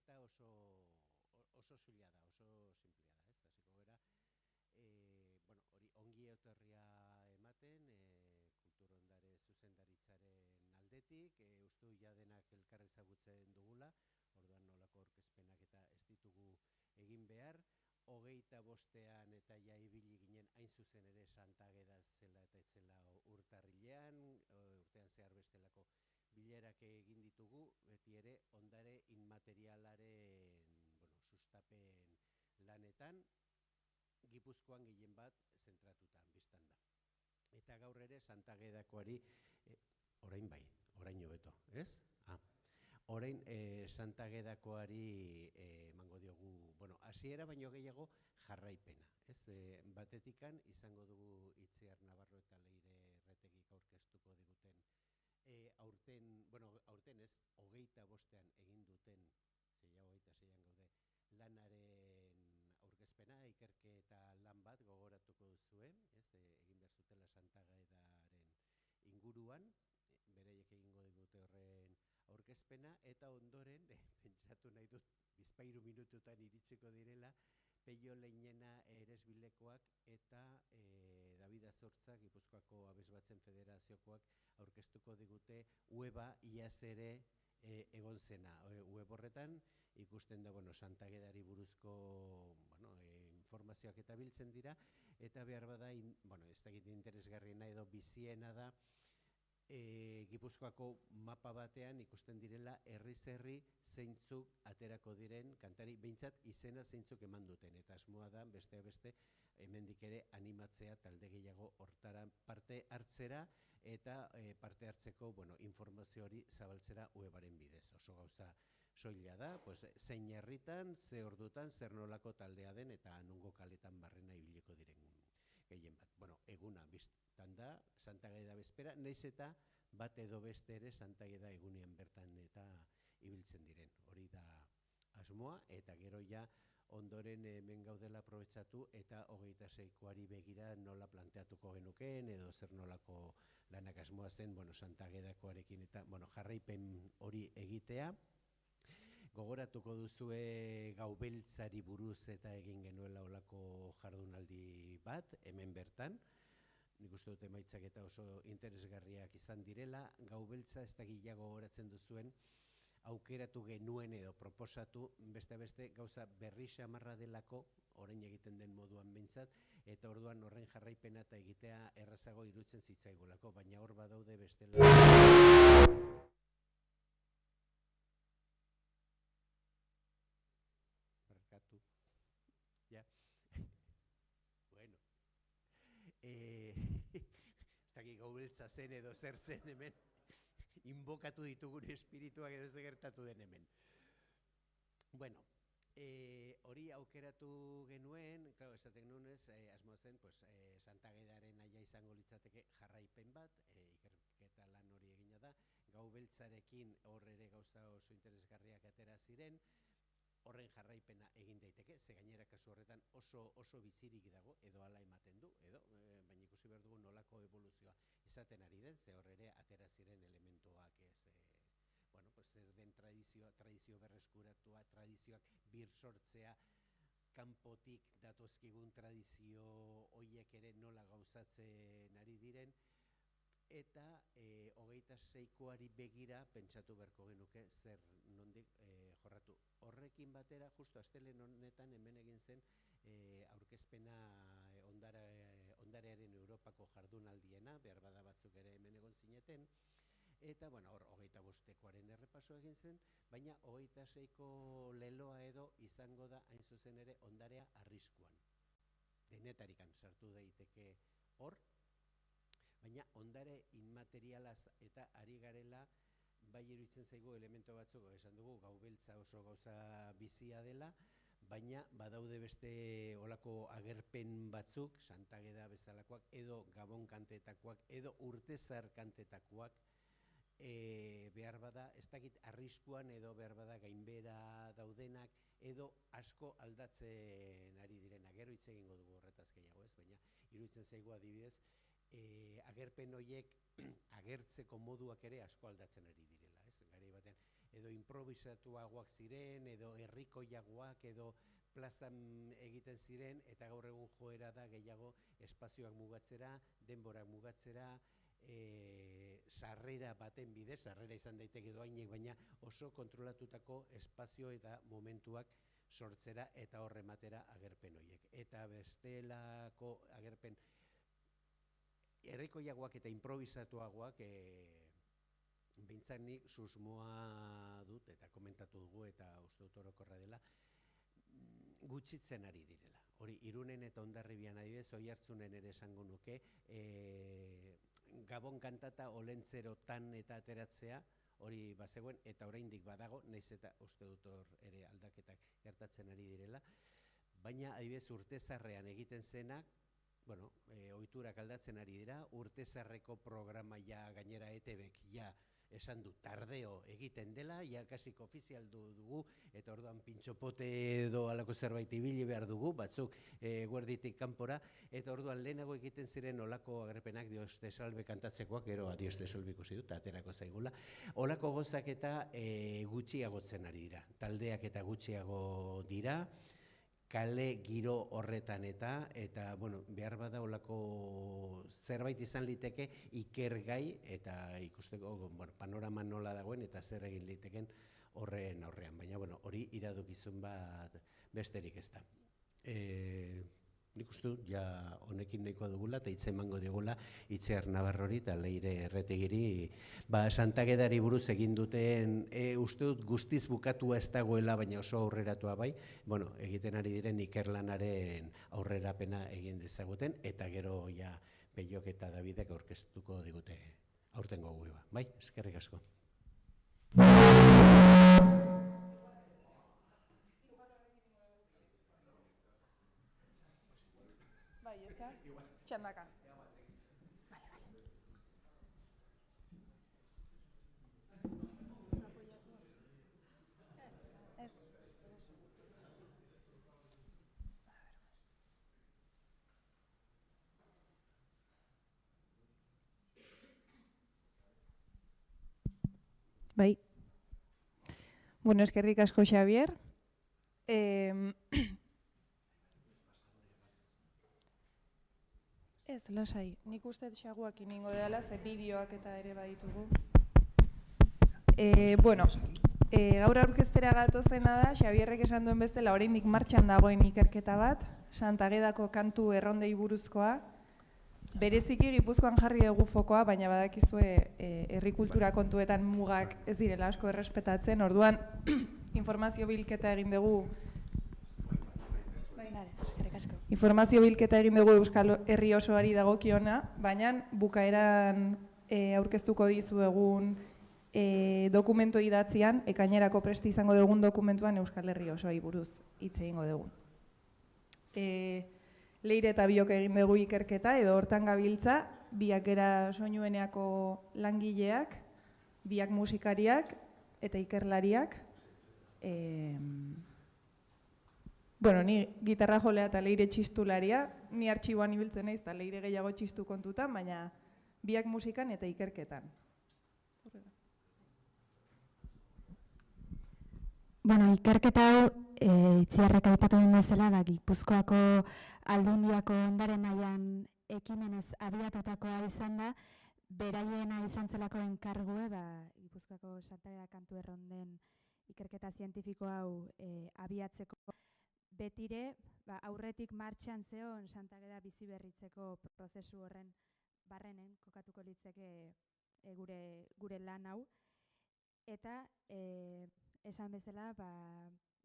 eta oso zuila da, oso simplea da, ez? Hasiko gara, hori ongi etorria ematen, kultur ondare zuzendaritzaren aldetik, uste ja denak elkar ezagutzen dugula, orduan nolako aurkezpenak eta ez ditugu egin behar, 25ean eta ja ibili ginen hain zuzen ere Santa Ageda zela eta etzela urtarrilean, urtean zehar bestelako bilerak egin ditugu, beti ere ondare inmaterialaren sustapen lanetan, Gipuzkoan gehien bat zentratutan biztan da. Eta gaur ere Santa Agedakoari, orain bai, orain hobeto, ez? Orain Santa Agedakoari emango diogu, hasiera baino gehiago jarraipena, ez? Batetikan izango dugu Itziar Navarro eta Leire Erretegik aurkeztuko diguten aurten ez, 25ean egin duten, 26ean gaude, lanaren aurkezpena, ikerketa lan bat gogoratuko duzue, egin behar zutela Santa Agedaren inguruan, bereiek egingo digute horren aurkezpena, eta ondoren, pentsatu nahi dut, bizpairu minututan iritsiko direla, Peio Leinena Eresbilekoak eta David Azortzak, Gipuzkoako Abesbatzen Federaziokoak aurkeztuko digute weba iaz ere egon zena. Web horretan ikusten da Santa Agedari buruzko informazioak eta biltzen dira, eta behar bada, ez da egiten interesgarriena edo biziena da, Gipuzkoako mapa batean ikusten direla herriz-herri zeintzuk aterako diren kantari, behintzat izena zeintzuk eman duten, eta asmoa da beste hemendik ere animatzea talde gehiago hortara parte hartzera eta parte hartzeko informazio hori zabaltzera webaren bidez. Oso gauza soila da, zein herritan, ze ordutan, zer nolako taldea den eta nungo kaletan barrena ibiliko diren gehien bat. Eguna biztan da, Santa Ageda bezpera, nahiz eta bat edo beste ere Santa Ageda egunean bertan eta ibiltzen diren. Hori da asmoa, eta gero ja ondoren hemen gaudela aprobetxatu eta 26koari begira nola planteatuko genukeen edo zer nolako lanak asmoa zen Santa Agedakoarekin eta jarraipen hori egitea. Gogoratuko duzue Gaubeltzari buruz eta egin genuela olako jardunaldi bat, hemen bertan. Nik uste dut emaitzak eta oso interesgarriak izan direla. Gaubeltza ez da gehiago gogoratzen duzuen, aukeratu genuen edo proposatu, beste gauza berri xamarra delako, orain egiten den moduan behintzat, eta orduan horren jarraipena eta egitea errazago irutzen zitzaigulako, baina hor badaude bestela. Barkatu. Ja. Bueno. Ez dakik Gaubeltza zen edo zer zen hemen. Inbokatu ditugun espirituak edo ez gertatu den hemen. Hori aukeratu genuen, esaten nunez, asmo zen, Santa Agedaren aia izango litzateke jarraipen bat, ikerketa lan hori egina da, Gaubeltzarekin hor ere gauza oso interesgarriak atera ziren, horren jarraipena egin daiteke, ze gainera kasu horretan oso bizirik dago, edo hala ematen du, baina ikusi behar dugu nolako evoluzioa izaten ari den, ze hor ere atera ziren elementuak zer den tradizio berreskuratua, tradizioak bir sortzea, kanpotik datozkigun tradizio horiek ere nola gauzatzen ari diren, eta 26koari begira pentsatu beharko genuke zer nondik jorratu. Horrekin batera, justu astelehen honetan hemen egin zen aurkezpena ondarearen Europako jardunaldiena, behar bada batzuk ere hemen egon zineten, eta hor 25koaren errepaso egin zen, baina 26ko leloa edo izango da hain zuzen ere ondarea arriskuan. Denetarikan sartu daiteke hor, baina ondare inmaterialaz eta ari garela, bai iruditzen zaigu elemento batzuk, esan dugu, Gaubeltza oso gauza bizia dela, baina badaude beste olako agerpen batzuk, Santa Ageda bezalakoak, edo Gabon kantetakoak, edo Urtezar kantetakoak, behar bada, ez dakit arriskuan edo behar bada gainbera daudenak, edo asko aldatzen ari direna. Gero hitz egingo dugu horretaz gehiago, ez? Baina iruditzen zaigu adibidez, agerpen horiek agertzeko moduak ere asko aldatzen ari direla, ez? Garai batean edo improvisatuagoak ziren, edo herrikoiagoak, edo plazan egiten ziren, eta gaur egun joera da gehiago espazioak mugatzera, denborak mugatzera, sarrera baten bidez, sarrera izan daiteke doainek, baina oso kontrolatutako espazio eta momentuak sortzera eta horre matera agerpen horiek. Eta bestelako agerpen herrikoiagoak eta improvisatuagoak behintzat nik susmoa dut, eta komentatu dugu, eta uste dut orokorra dela, gutxitzen ari direla. Hori, Irunen eta Hondarribian adibidez, Oiartzunen ere esango nuke, Gabon kantata olentzerotan eta ateratzea, hori bazegoen, eta oraindik badago, nahiz eta uste dut hor ere aldaketak gertatzen ari direla, baina adibidez urtezarrean egiten zenak, bueno, ohiturak aldatzen ari dira, urtezarreko programa ja gainera ETBek ja esan du tardeo egiten dela, ja kasik ofizial dugu, eta orduan pintxopote edo alako zerbait ibili behar dugu, batzuk guerditik kanpora, eta orduan lehenago egiten ziren olako agerpenak Dios te salve kantatzekoak, gero Dios te salve ikusi dut, aterako zaigula, olako gozak eta gutxiagotzen ari dira, taldeak eta gutxiago dira, kale giro horretan eta bueno, behar bada olako zerbait izan liteke ikergai eta ikusteko bueno, panorama nola dagoen eta zer egin liteken horren aurrean, baina bueno, hori iradokizun bat besterik ez da. Nik uste dut, ja honekin nahikoa dugula eta hitz emango digula Itziar Navarrori eta Leire Erretegiri Santagedari buruz egin duten, uste dut guztiz bukatua ez dagoela, baina oso aurreratua bai, bueno, egiten ari diren ikerlanaren aurrerapena egin dezaguten, eta gero ja Peiok eta Davidek aurkeztuko digute aurtengo gueba. Bai, eskerrik asko. Bai, ez da? Txandaka. Ez. Bai. Bueno, eskerrik asko, Xavier. Ez, lasai. Nik uste xaguak iningo dela, ze bideoak eta ere baditugu. Bueno, gaur aurkeztera gatozena da, Xavierrek esan duen bezala, oraindik martxan dagoen ikerketa bat, Santagedako kantu errondei buruzkoa. Bereziki Gipuzkoan jarri dugu fokoa, baina badakizue herri kultura kontuetan mugak ez direla asko errespetatzen, orduan informazio bilketa egin dugu. Informazio bilketa egin dugu Euskal Herri osoari dagokiona, baina bukaeran aurkeztuko dizuegun dokumentu idatzian, ekainerako presti izango dugun dokumentuan Euskal Herri osoari buruz hitz egingo dugu. Leire eta Biok egin dugu ikerketa, edo hortan gabiltza, biak era soinueneako langileak, biak musikariak eta ikerlariak. Bueno, ni gitarra jolea eta Leire txistularia, ni artxiboan ibiltzen naiz eta Leire gehiago txistu kontutan, baina biak musikan eta ikerketan. Bueno, ikerketa hau, Itziarrek aipatu den bezala, Gipuzkoako Aldundiako ondare mailan ekimenez abiatutakoa izan da, beraiena izan zelako enkargue, Gipuzkoako Santageda kantu erronden ikerketa zientifiko hau abiatzeko. Betire, aurretik martxan zeon Santageda bizi berritzeko prozesu horren barrenen kokatuko litzeke gure lan hau. Eta esan bezala,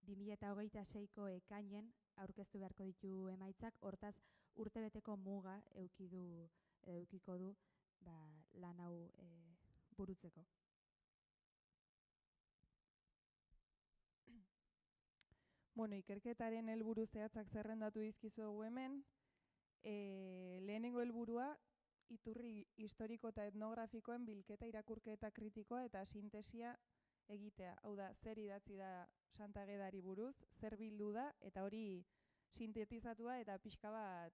2026ko ekainen aurkeztu beharko ditu emaitzak, hortaz urtebeteko muga eukiko du lan hau burutzeko. Bueno, ikerketaren helburu zehatzak zerrendatu dizkizuegu hemen. Lehenengo helburua, iturri historiko eta etnografikoen bilketa, irakurketa kritikoa eta sintesia egitea. Hau da, zer idatzi da Santagedari buruz, zer bildu da, eta hori sintetizatua eta pixka bat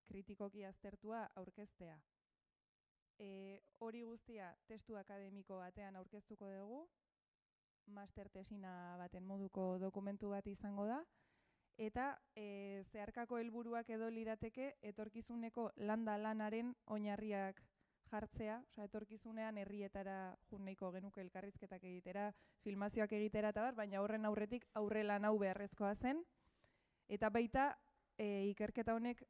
kritikoki aztertua aurkeztea. Hori guztia testu akademiko batean aurkeztuko dugu, master tesina baten moduko dokumentu bat izango da, eta zeharkako helburuak edo lirateke etorkizuneko landa lanaren oinarriak jartzea, etorkizunean herrietara jun nahiko genuke elkarrizketak egitera, filmazioak egitera eta baina horren aurretik aurre lan hau beharrezkoa zen, eta baita ikerketa honek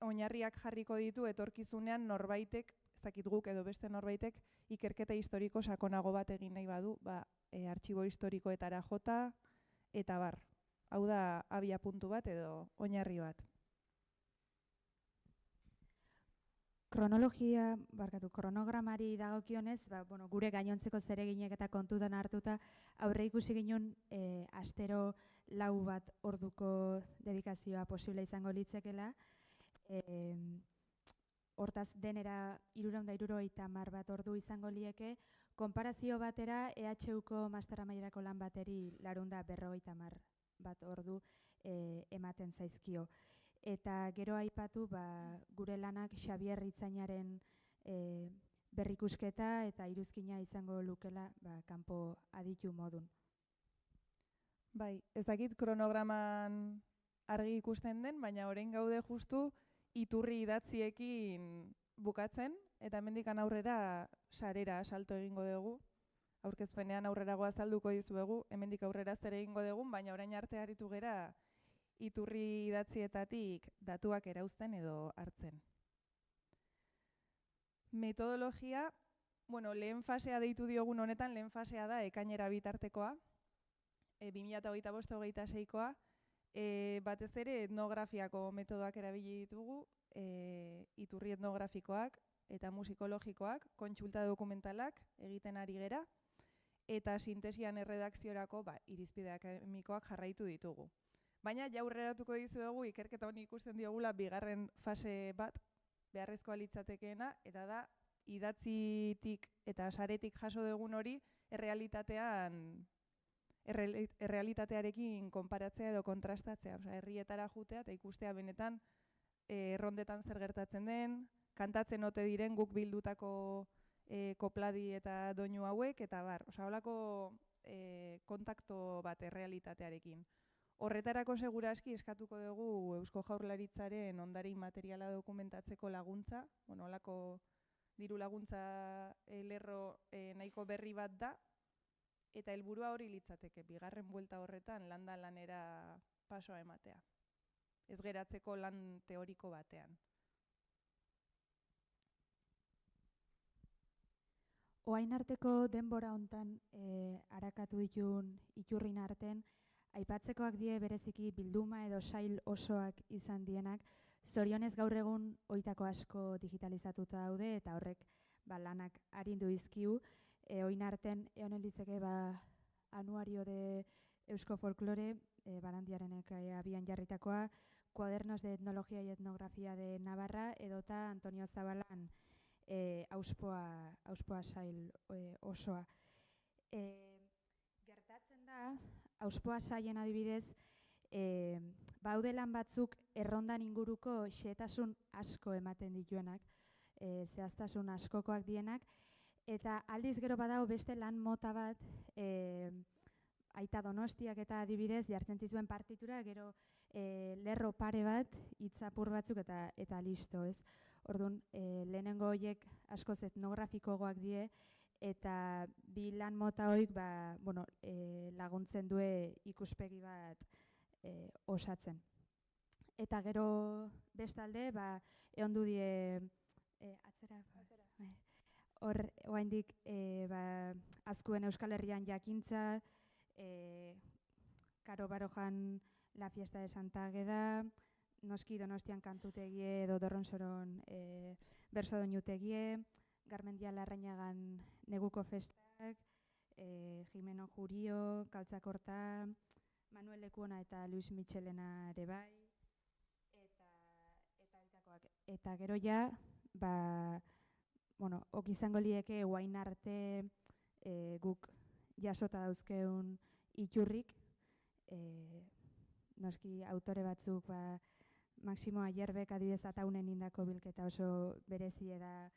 oinarriak jarriko ditu etorkizunean norbaitek, ez dakit guk edo beste norbaitek, ikerketa historiko sakonago bat egin nahi badu, artxibo historikoetara jota, eta bar. Hau da abia puntu bat edo oinarri bat. Kronogramari dagokionez, gure gainontzeko zereginek eta kontutan hartuta, aurre ikusi ginen astero 4 bat orduko dedikazioa posible izango litzekela. Hortaz, denera 370 bat ordu izango lieke, konparazio batera EHUko master amaierako lan bateri 450 bat ordu ematen zaizkio. Eta gero aipatu gure lanak Xabier Ritzainaren berrikusketa eta iruzkina izango lukela kanpo aditu modun. Bai, ez dakit kronograman argi ikusten den, baina orain gaude justu iturri idatziekin bukatzen, eta hemendikan aurrera sarera salto egingo dugu. Aurkezpenean aurrerago azalduko dizuegu, hemendik aurrera zer egingo dugun, baina orain arte aritu gera iturri idatzietatik datuak erauzten edo hartzen. Metodologia, lehen fasea deitu diogun honetan, lehen fasea da ekainera bitartekoa, 2025-2026koa, batez ere etnografiako metodoak erabili ditugu, iturri etnografikoak eta musikologikoak, kontsulta dokumentalak egiten ari gera, eta sintesian erredakziorako irizpide akademikoak jarraitu ditugu. Baina aurreratuko dizuegu ikerketa honi ikusten diogula bigarren fase bat beharrezkoa litzatekeena, eta da idatzitik eta saretik jaso dugun hori errealitatearekin konparatzea edo kontrastatzea. Herrietara jutea eta ikustea benetan errondetan zer gertatzen den, kantatzen ote diren guk bildutako kopladi eta doinu hauek, eta bar, holako kontakto bat errealitatearekin. Horretarako seguraski eskatuko dugu Eusko Jaurlaritzaren ondare inmateriala dokumentatzeko laguntza, holako diru laguntza lerro nahiko berri bat da, eta helburua hori litzateke, bigarren buelta horretan landa lanera pasoa ematea. Ez geratzeko lan teoriko batean. Oain arteko denbora hontan arakatu ditun iturrin arten, aipatzekoak die bereziki bilduma edo sail osoak izan dienak, zorionez gaur egun oitako asko digitalizatuta daude eta horrek lanak arindu izkiu. Oin arten egon litzeke anuario de Eusko Folklore, Barandiarenek abian jarritakoa, Cuadernos de Etnologia y Etnografia de Navarra, edota Antonio Zabalan auspoa sail osoa. Gertatzen da, auspoa sailen adibidez, baudelan batzuk errondan inguruko xehetasun asko ematen dituenak, zehaztasun askokoak dienak, eta aldiz gero badago beste lan mota bat, Aita Donostiak eta adibidez jartzen zizuen partitura, gero lerro pare bat, hitzapur batzuk eta listo, ez? Orduan, lehenengo horiek askoz etnografikoagoak die, eta bi lan mota horiek laguntzen due ikuspegi bat osatzen. Eta gero bestalde, egon du die, atzera. Hor, oaindik, azkuen Euskal Herrian jakintza, Karo Barojan La Fiesta de Santa Ageda, noski Donostian kantutegie edo Dorronsoron berso doinutegie, Garmendia Larrañagan neguko festak, Jimeno Jurio, Kaltzakorta, Manuel Lekuona eta Luis Michelena ere bai, eta gero ja, ok izango lieke oain arte guk jasota dauzkeun iturrik, noski autore batzuk Maximo Ayerbek adibidez Ataunen indako bilketa oso berezi da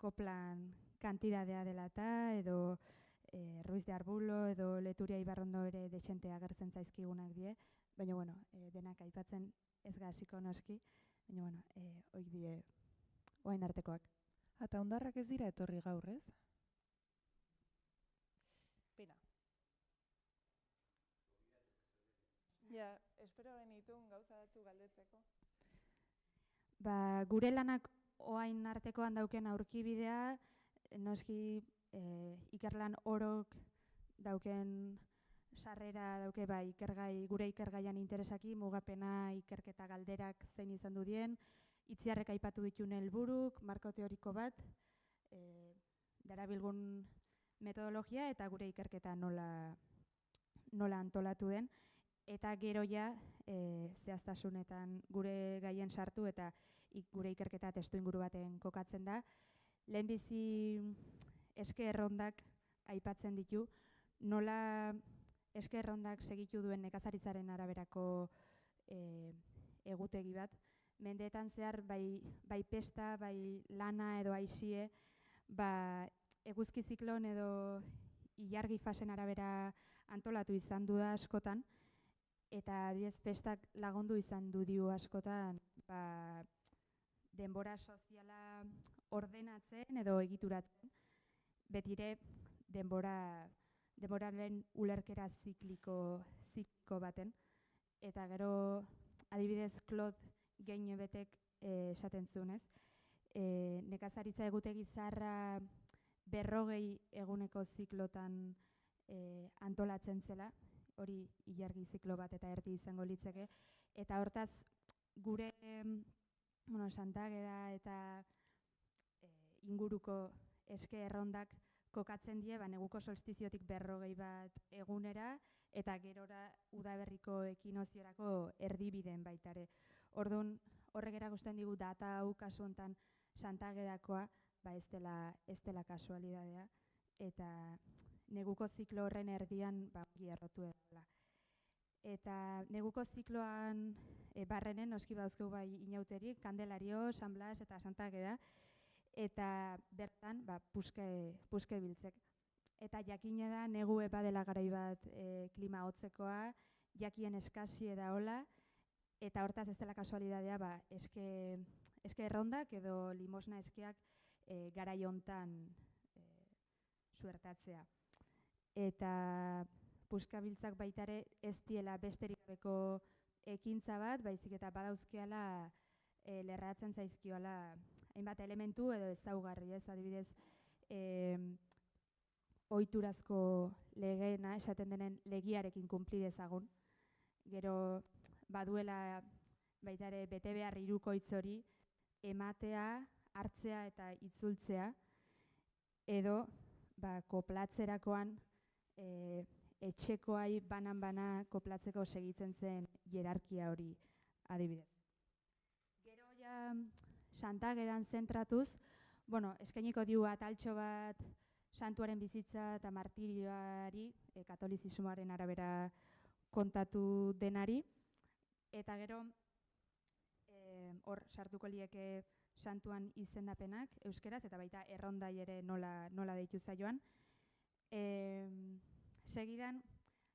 koplan kantidadea dela eta edo Ruiz de Arbulo edo Leturia Ibarrondo ere dexente agertzen zaizkigunak die, baina bueno, denak aipatzen ez hasiko noski, baina bueno, hoi die orain artekoak. Eta hondarrak ez dira etorri gaur, ez? Pena. Ja, espero genitun gauza batzu galdetzeko. Ba, gure lanak orain artekoan dauken aurkibidea, noski ikerlan orok dauken sarrera dauke bai gure ikergaian interesaki, mugapena, ikerketa galderak zein izan du dien, Itziarrek aipatu dituen helburuk, marko teoriko bat, darabilgun metodologia eta gure ikerketa nola antolatu den, eta gero ja zehaztasunetan gure gaien sartu eta gure ikerketa testu inguru baten kokatzen da. Lehenbizi eske errondak aipatzen ditu, nola eske errondak segitu duen nekazaritzaren araberako egutegi bat. Mendeetan zehar bai pesta, bai lana edo aizie, eguzki ziklon edo ilargi fasen arabera antolatu izan du da askotan, eta adibidez pestak lagundu izan du dio askotan denbora soziala ordenatzen edo egituratzen, betire denboraren ulerkera zikliko baten, eta gero adibidez Claude Geinebetek esaten zunez, nekazaritza egutegi zaharra 40 eguneko ziklotan antolatzen zela, hori ilargi ziklo bat eta erdi izango litzeke, eta hortaz gure Santageda eta inguruko eske errondak kokatzen die, neguko solstiziotik 40 bat egunera, eta gerora udaberriko ekinoziorako erdibideen baitare. Orduan, horrek erakusten digu data hau kasu honetan Santagedakoa, ez dela kasualidadea, eta neguko ziklo horren erdian ongi errotu edala. Eta neguko zikloan barrenen, noski bauzkeu bai inauterik, Kandelario, San Blas eta Santageda, eta bertan puske biltzek. Eta jakine da, negu badela garai bat klima hotzekoa, jakien eskasie da hola, eta hortaz ez dela kasualidadea eske errondak edo limosna eskeak garai hontan suertatzea. Eta puskabiltzak baitare ez diela besterik gabeko ekintza bat, baizik eta badauzkiala lerratzen zaizkiola hainbat elementu edo ezaugarri, ez adibidez ohiturazko legeena esaten denen legiarekin kunpli dezagun. Gero baduela baitare bete behar hirukoitz hori ematea, hartzea eta itzultzea, edo koplatzerakoan etxekoai banan-bana koplatzeko segitzen zen hierarkia hori adibidez. Gero ja Santagedan zentratuz, eskainiko diu ataltxo bat santuaren bizitza eta martirioari, katolizismoaren arabera kontatu denari, eta gero hor sartuko lieke santuan izendapenak euskeraz, eta baita errondai ere nola deitu zaioan. Segidan,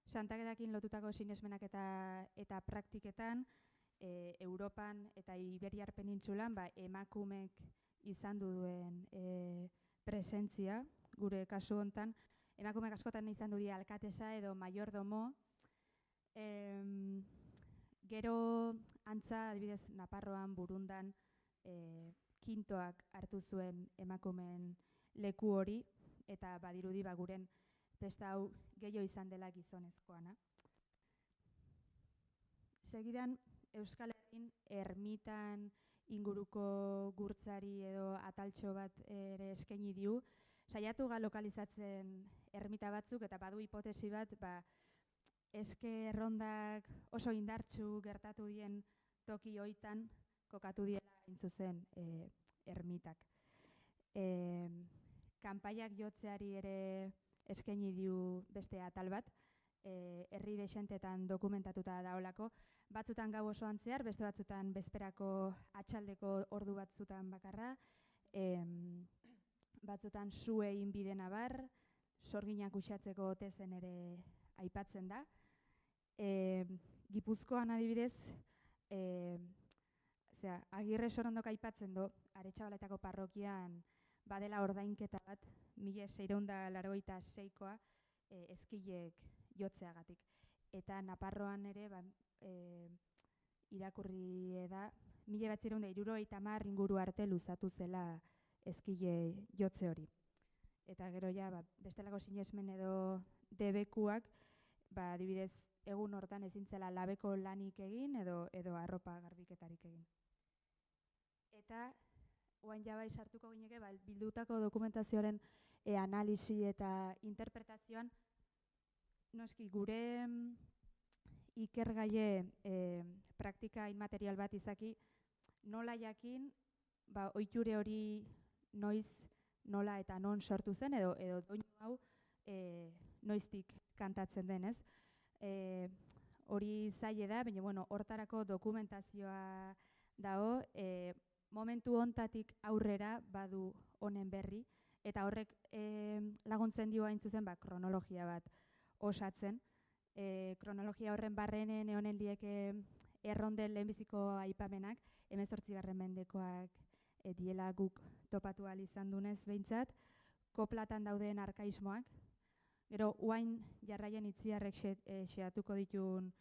Santagedakin lotutako sinesmenak eta praktiketan, Europan eta Iberiar penintsulan emakumek izan duen presentzia, gure kasu hontan, emakumek askotan izan du dira alkatesa edo mayordomo, gero antza, adibidez, Naparroan, Burundan, kintoak hartu zuen emakumeen leku hori, eta badirudi guren pesta hau gehiago izan dela gizonezkoana. Segidan, Euskal Herrin ermitan inguruko gurtzari edo ataltxo bat ere eskaini diu, saiatu ga lokalizatzen ermita batzuk, eta badu hipotesi bat, eske errondak oso indartsu gertatu dien toki hoitan kokatu diela intzuzen ermitak. Kanpaiak jotzeari ere eskaini diu beste atal bat, herri dexentetan dokumentatuta daolako, batzutan gau osoan zehar, beste batzutan bezperako atxaldeko ordu batzutan bakarra, batzutan sue inbide nabar, sorginak uxatzeko ote zen ere aipatzen da. Gipuzkoan adibidez, Agirre Sorondok aipatzen du, Aretxabaletako parrokian badela ordainketa bat, 1686koa ezkilek jotzeagatik. Eta Naparroan ere irakurri da, 1970 inguru arte luzatu zela ezkile jotze hori. Eta gero bestelako sinesmen edo debekuak, adibidez, egun hortan ezin zela labeko lanik egin edo arropa garbiketarik egin. Eta oain bai sartuko gineke bildutako dokumentazioaren analisi eta interpretazioan, noski gure ikergaile praktika inmaterial bat izaki, nola jakin, ohiture hori noiz, nola eta non sortu zen, edo doinu hau noiztik kantatzen denez. Hori zaile da, baina hortarako dokumentazioa dago, momentu hontatik aurrera badu honen berri, eta horrek laguntzen dio hain zuzen kronologia bat osatzen. Kronologia horren barrenen egonen lieke erronden lehenbiziko aipamenak, 18. mendekoak diela guk topatu ahal izan dunez behintzat, koplatan dauden arkaismoak, gero uain jarraien itziarrek xeatuko ditun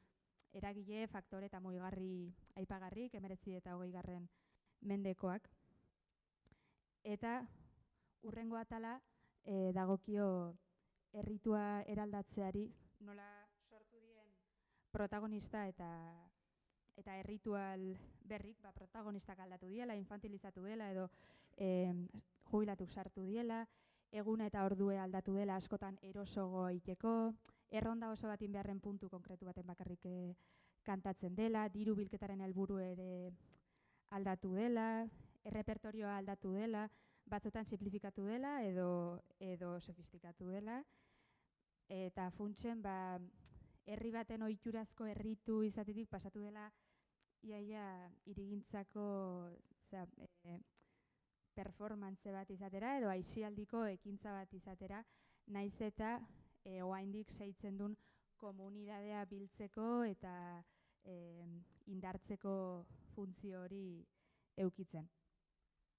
eragile, faktore eta mugigarri aipagarrik, 19. eta 20. mendekoak. Eta urrengo atala dagokio erritua eraldatzeari, nola sortu dien protagonista eta erritual berrik, protagonistak aldatu diela, infantilizatu dela edo jubilatu sartu diela, eguna eta ordue aldatu dela askotan erosogo egiteko, erronda oso batin beharren puntu konkretu baten bakarrik kantatzen dela, diru bilketaren helburu ere aldatu dela, errepertorioa aldatu dela, batzutan simplifikatu dela edo sofistikatu dela, eta funtsen herri baten ohiturazko erritu izatetik pasatu dela iaia hirigintzako performantze bat izatera edo aisialdiko ekintza bat izatera, naiz eta oraindik segitzen duen komunitatea biltzeko eta indartzeko funtzio hori edukitzen.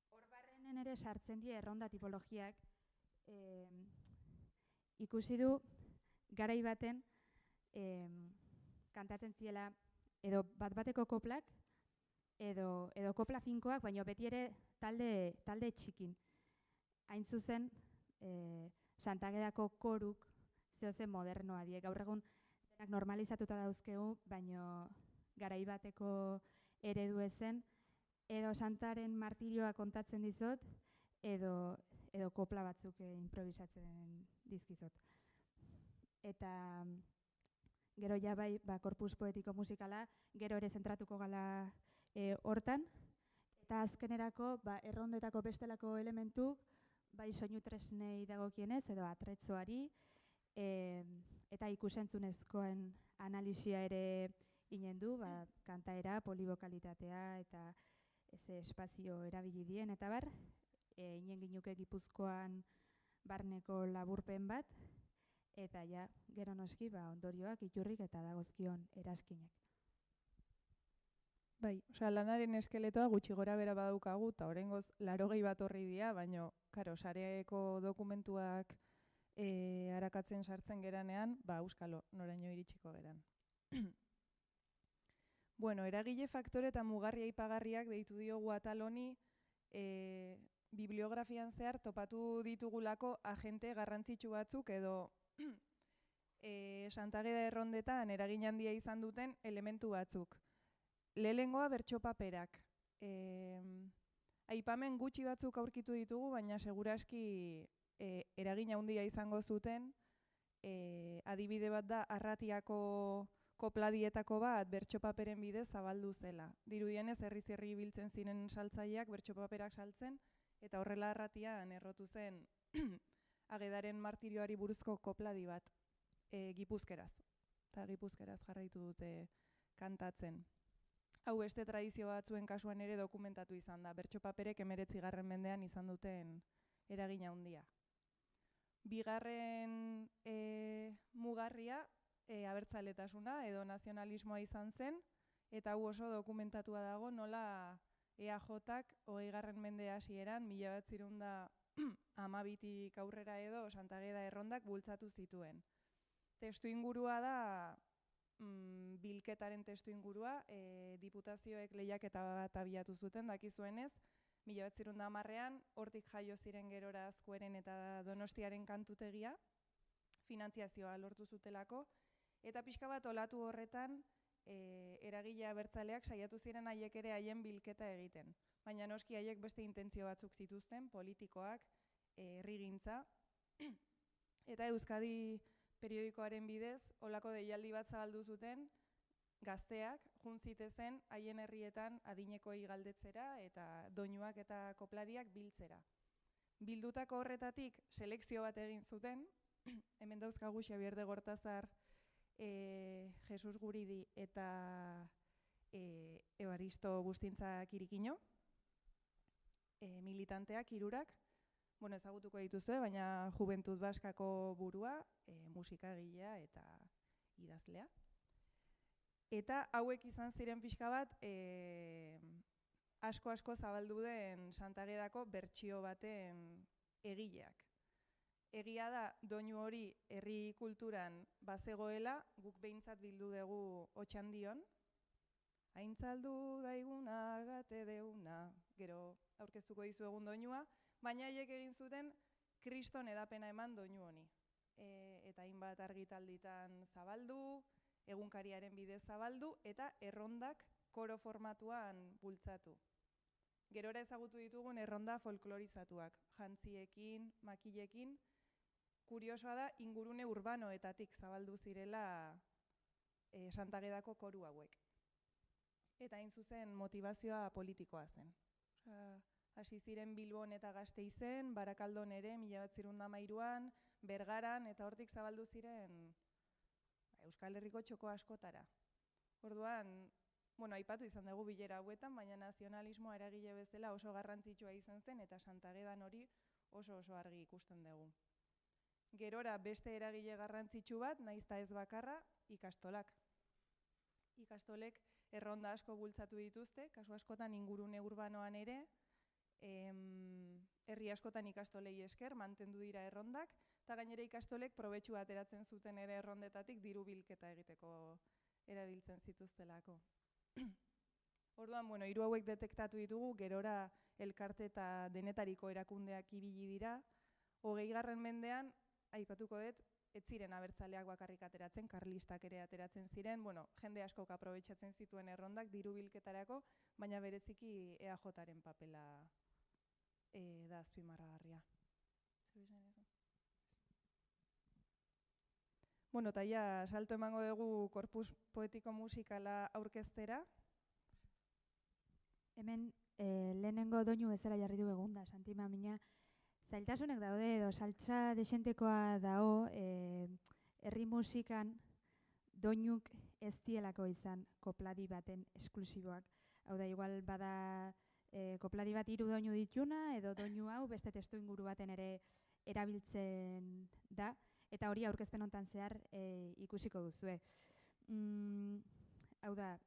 Hor barrenen ere sartzen die erronda tipologiak, ikusi du garai baten kantatzen ziela edo bat-bateko koplak edo kopla finkoak, baina beti ere talde txikin. Hain zuzen, Santagedako koruk zehozen modernoa die. Gaur egun denak normalizatuta dauzkegu, baina garai bateko eredu ezen, edo Santaren martirioa kontatzen dizot, edo kopla batzuk improvisatzen dizkizot. Eta gero bai, korpus poetiko musikala, gero ere zentratuko gala hortan, eta azkenerako errondetako bestelako elementuk, bai soinu tresnei dagokienez, edo atretzoari, eta ikusentzunezkoen analisia ere inen du, kantaera, polibokalitatea, eta espazio erabili dien, eta inen ginuke Gipuzkoan barneko laburpen bat, eta gero noski ondorioak, iturrik eta dagozkion erazkinek. Bai, lanaren eskeletoa gutxi gora bera badaukagu, eta oraingoz 80 bat horri dira, baina, sareko dokumentuak arakatzen sartzen geranean, euskalo, noraino iritsiko geran. Bueno, eragile faktore eta mugarri aipagarriak deitu diogu atal honi, bibliografian zehar topatu ditugulako agente garrantzitsu batzuk edo Santageda errondetan eragin handia izan duten elementu batzuk. Lehengoa bertsopaperak. Aipamen gutxi batzuk aurkitu ditugu, baina seguraski eragin handia izango zuten. Adibide bat da Arratiako kopladietako bat bertsopaperen bidez zabaldu zela. Dirudienez herriz-herri biltzen ziren saltzaileak bertsopaperak saltzen, eta horrela Arratian errotu zen Agedaren martirioari buruzko kopladi bat gipuzkeraz. Eta gipuzkeraz jarraitu dute kantatzen. Hau beste tradizio batzuen kasuan ere dokumentatu izan da. Bertsopaperek 19. mendean izan duten eragin handia. Bigarren mugarria abertzaletasuna edo nazionalismoa izan zen, eta hau oso dokumentatua dago nola EAJak 20. mende hasieran 1912tik aurrera edo Santa Ageda errondak bultzatu zituen. Testu ingurua da, bilketaren testu ingurua, diputazioek lehiaketa bat abiatu zuten, dakizuenez, 1910ean hortik jaio ziren gerora Azkueren eta Donostiaren kantutegia, finantziazioa lortu zutelako, eta pixka bat olatu horretan eragile abertzaleak saiatu ziren haiek ere haien bilketa egiten. Baina noski haiek beste intentzio batzuk zituzten, politikoak, herrigintza, eta Euskadi periodikoaren bidez, olako deialdi bat zabaldu zuten, gazteak jun zitezen haien herrietan adinekoi galdetzera eta doinuak eta kopladiak biltzera. Bildutako horretatik selekzio bat egin zuten, hemen dauzkagu Xabier de Gortazar, Jesus Guridi eta Evaristo Bustintza Kirikino, militanteak, hirurak, ezagutuko dituzue, baina Juventud Baskako burua, musikagilea eta idazlea. Eta hauek izan ziren pixka bat, asko zabaldu den Santa Agedako bertsio baten egileak. Egia da, doinu hori herri kulturan bazegoela, guk behintzat bildu dugu Otxandion. Aintzaldu daiguna, gate deuna, gero aurkeztuko dizu egun doinua, baina haiek egin zuten kriston edapena eman doinu honi. Eta hainbat argitalditan zabaldu, egunkariaren bidez zabaldu, eta errondak koro formatuan bultzatu. Gerora ezagutu ditugun erronda folklorizatuak, jantziekin, makilekin. Kuriosoa da, ingurune urbanoetatik zabaldu zirela Santa Agedako koru hauek. Eta hain zuzen motivazioa politikoa zen. Hasi ziren Bilbon eta Gasteizen, Barakaldon ere 1913an, Bergaran, eta hortik zabaldu ziren Euskal Herriko txoko askotara. Orduan, aipatu izan dugu bilera hauetan, baina nazionalismoa eragile bezala oso garrantzitsua izan zen, eta Santa Agedan hori oso argi ikusten dugu. Gerora beste eragile garrantzitsu bat, naizta ez bakarra, ikastolak. Ikastolek erronda asko bultzatu dituzte, kasu askotan ingurune urbanoan ere, herri askotan ikastolei esker, mantendu dira errondak, eta gainera ikastolek probetxua ateratzen zuten ere errondetatik diru bilketa egiteko erabiltzen zituztelako. Orduan, hiru hauek detektatu ditugu, gerora elkarte eta denetariko erakundeak ibili dira. 20. mendean, aipatuko dut, ez ziren abertzaleak bakarrik ateratzen, karlistak ere ateratzen ziren, jende askok aprobetxatzen zituen errondak diru bilketarako, baina bereziki EAJaren papela da azpimarragarria. Eta ja, salto emango dugu korpus poetiko musikala aurkeztera. Hemen lehenengo doinu bezala jarri du egun da, Santi Mamina. Zailtasunek daude edo saltza desentekoa dao herri musikan doinuk ez dielako izan kopladi baten esklusiboak. Hau da, igual bada kopladi bat 3 doinu dituna edo doinu hau beste testu inguru baten ere erabiltzen da. Eta hori aurkezpen hontan zehar ikusiko duzue. Hau da,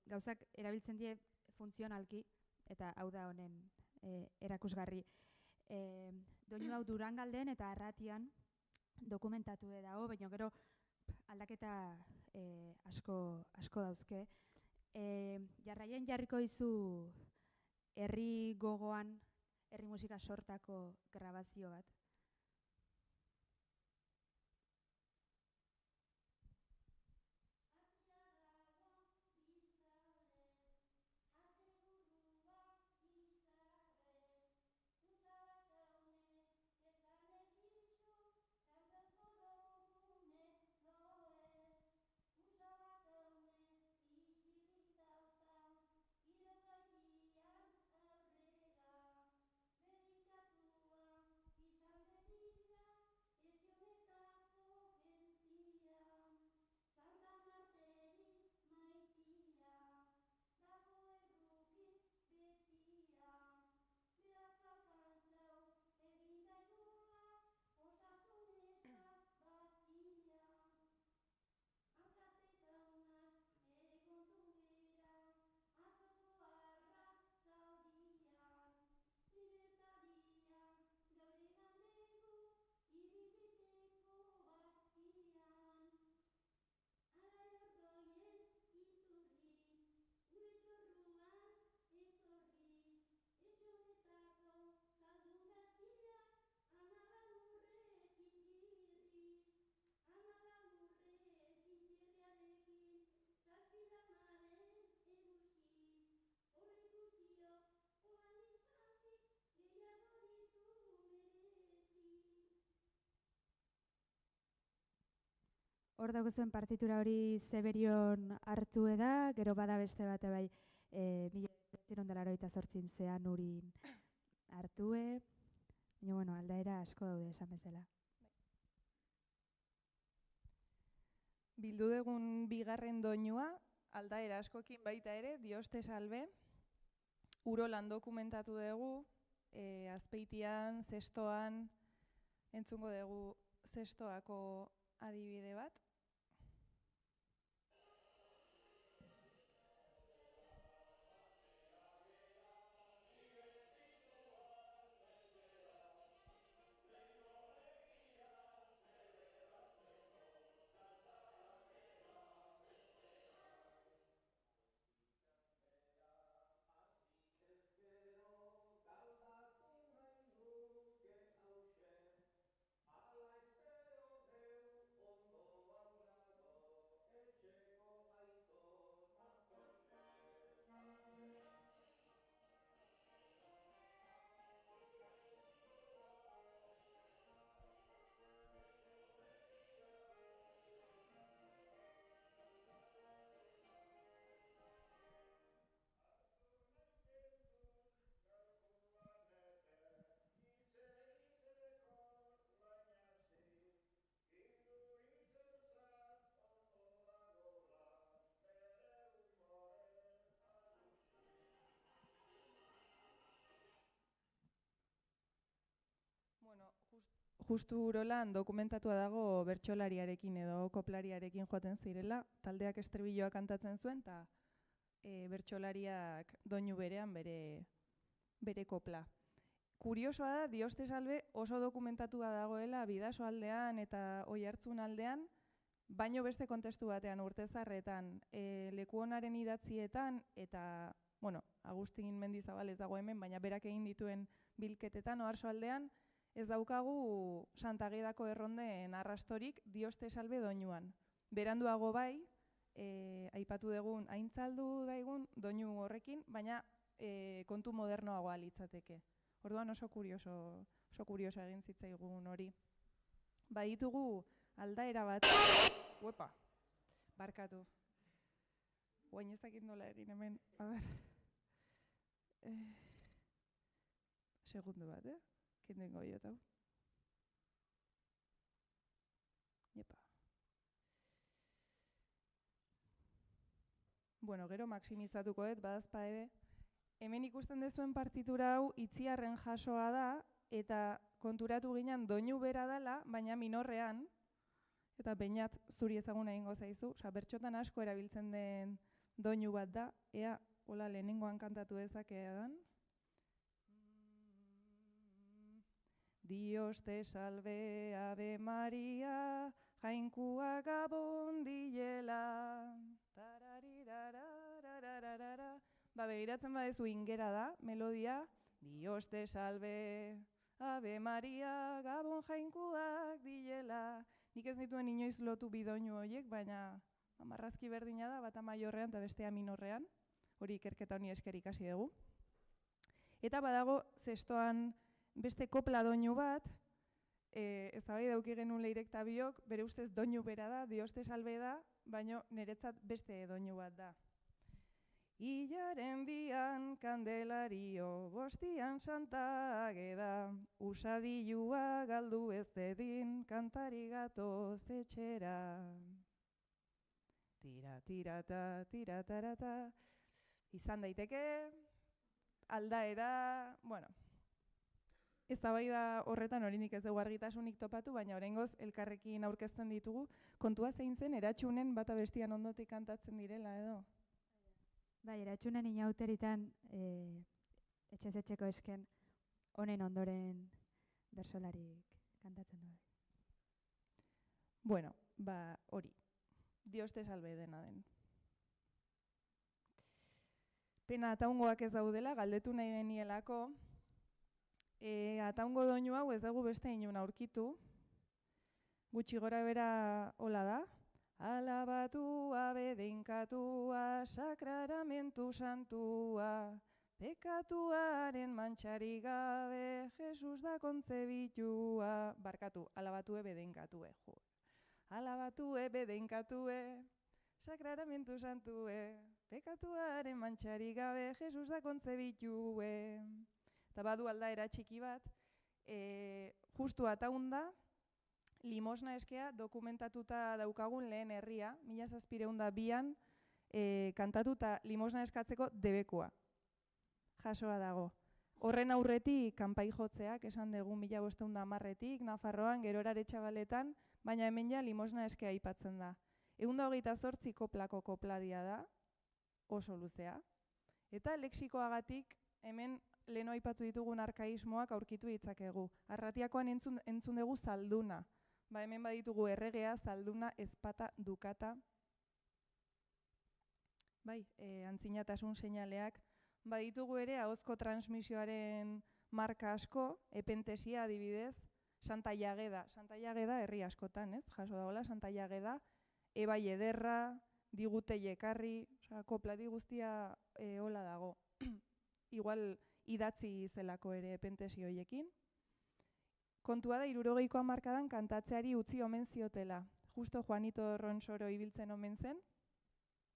gauzak erabiltzen die funtzionalki, eta hau da honen erakusgarri. Doinu hau Durangalden eta Arratian dokumentatu dago, baina gero aldaketa asko dauzke. Jarraien jarriko dizu herri gogoan, herri musika sortako grabazio bat. Izan hor daukazuen partitura hori Zeberion hartu da, gero bada beste bate bai, 1988 urin hartue, baina bueno, aldaera asko daude esan bezala. Bildu dugun bigarren doinua, aldaera askokin baita ere, Dioste salbe, Urolan dokumentatu dugu, Azpeitian, Zestoan, entzungo dugu Zestoako adibide bat. Justu Urolan dokumentatua dago bertsolariarekin edo koplariarekin joaten zirela, taldeak estribilloa kantatzen zuen, eta bertsolariak doinu berean bere kopla. Kuriosoa da, Dioste salbe oso dokumentatua dagoela Bidaso aldean eta Oiartzun aldean, baino beste kontestu batean Urtezarretan, Lekuonaren idatzietan, eta, bueno, Agustin Mendizabal ez dago hemen, baina berak egin dituen bilketetan Oarso aldean, ez daukagu Santagedako erronden arrastorik Dioste salbe doinuan. Beranduago bai, aipatu dugun, aintzaldu daigun doinu horrekin, baina kontu modernoagoa litzateke. Orduan oso kurioso egin zitzaigun hori. Baditugu aldaera bat, barkatu. Oain ez dakit nola egin hemen, a ber. Segundu bat, Kendengo jota. Jepa. Bueno, gero maksimizatuko dut, badazpa ere. Hemen ikusten dezuen partitura hau Itziarren jasoa da, eta konturatu ginen doinu bera dela, baina minorrean, eta Beñat zuri ezaguna egingo zaizu, bertxotan asko erabiltzen den doinu bat da, ea, hola lehenengoan kantatu dezakedan. Dios te salve, Ave Maria, jainkua gabon diela. Begiratzen badezu ingera da, melodia. Dios te salve, Ave Maria, gabon jainkuak diela. Nik ez dituen inoiz lotu bidoinu horiek, baina marrazki berdina da, bata maiorrean eta bestea minorrean. Hori ikerketa honi esker ikasi dugu. Eta badago Zestoan beste kopla doinu bat, eztabaida dauki genuen Leirek eta biok, bere ustez doinu bera da, Dioste salbe da, baina niretzat beste doinu bat da. Ilaren bian kandelario, bostian Santa Ageda, usadilua galdu ez dedin, kantari gatoz etxera. Tira-tirata, tira-tarata, izan daiteke, aldaera, bueno, eztabaida horretan oraindik ez dugu argitasunik topatu, baina oraingoz elkarrekin aurkezten ditugu. Kontua zein zen, eratxunen bata bestian ondotik kantatzen direla edo? Bai, eratxunen inauteritan etxez etxeko esken honen ondoren bersolarik kantatzen du. Bueno, hori. Dioste salbe dena den. Pena ataungoak ez daudela, galdetu nahi genielako. Ataungo doinu hau ez dugu beste inun aurkitu. Gutxi gora bera hola da. Alabatua, bedeinkatua, sakramentu santua, pekatuaren mantxari gabe, Jesus da kontzebitua. Barkatu, alabatue, bedeinkatue. alabatue, bedeinkatue, sakramentu santue, pekatuaren mantxari gabe, Jesus da kontzebitue. Eta badu aldaera txiki bat, justu ataunda, limosna eskea dokumentatuta daukagun lehen herria, 1702an, kantatuta limosna eskatzeko debekoa. Jasoa dago. Horren aurretik kanpai jotzeak esan dugu 1510etik, Nafarroan, Gerora Aretxabaletan, baina hemen ja limosna eskea aipatzen da. 128 koplako kopladia da, oso luzea. Eta lexikoagatik hemen leheno aipatu ditugun arkaismoak aurkitu ditzakegu. Arratiakoan entzun dugu zalduna. Hemen baditugu erregea, zalduna, ezpata, dukata. Antzinatasun seinaleak. Baditugu ere ahozko transmisioaren marka asko, epentesia adibidez, Santa Jageda. Santa Jageda herri askotan, ez? Jaso dagoela Santa Jageda, ebai ederra, digute jekarri, kopladi guztia hola dago. Igual idatzi zelako ere epentesi hoiekin. Kontua da 60ko hamarkadan kantatzeari utzi omen ziotela. Justo Juanito Ronsoro ibiltzen omen zen,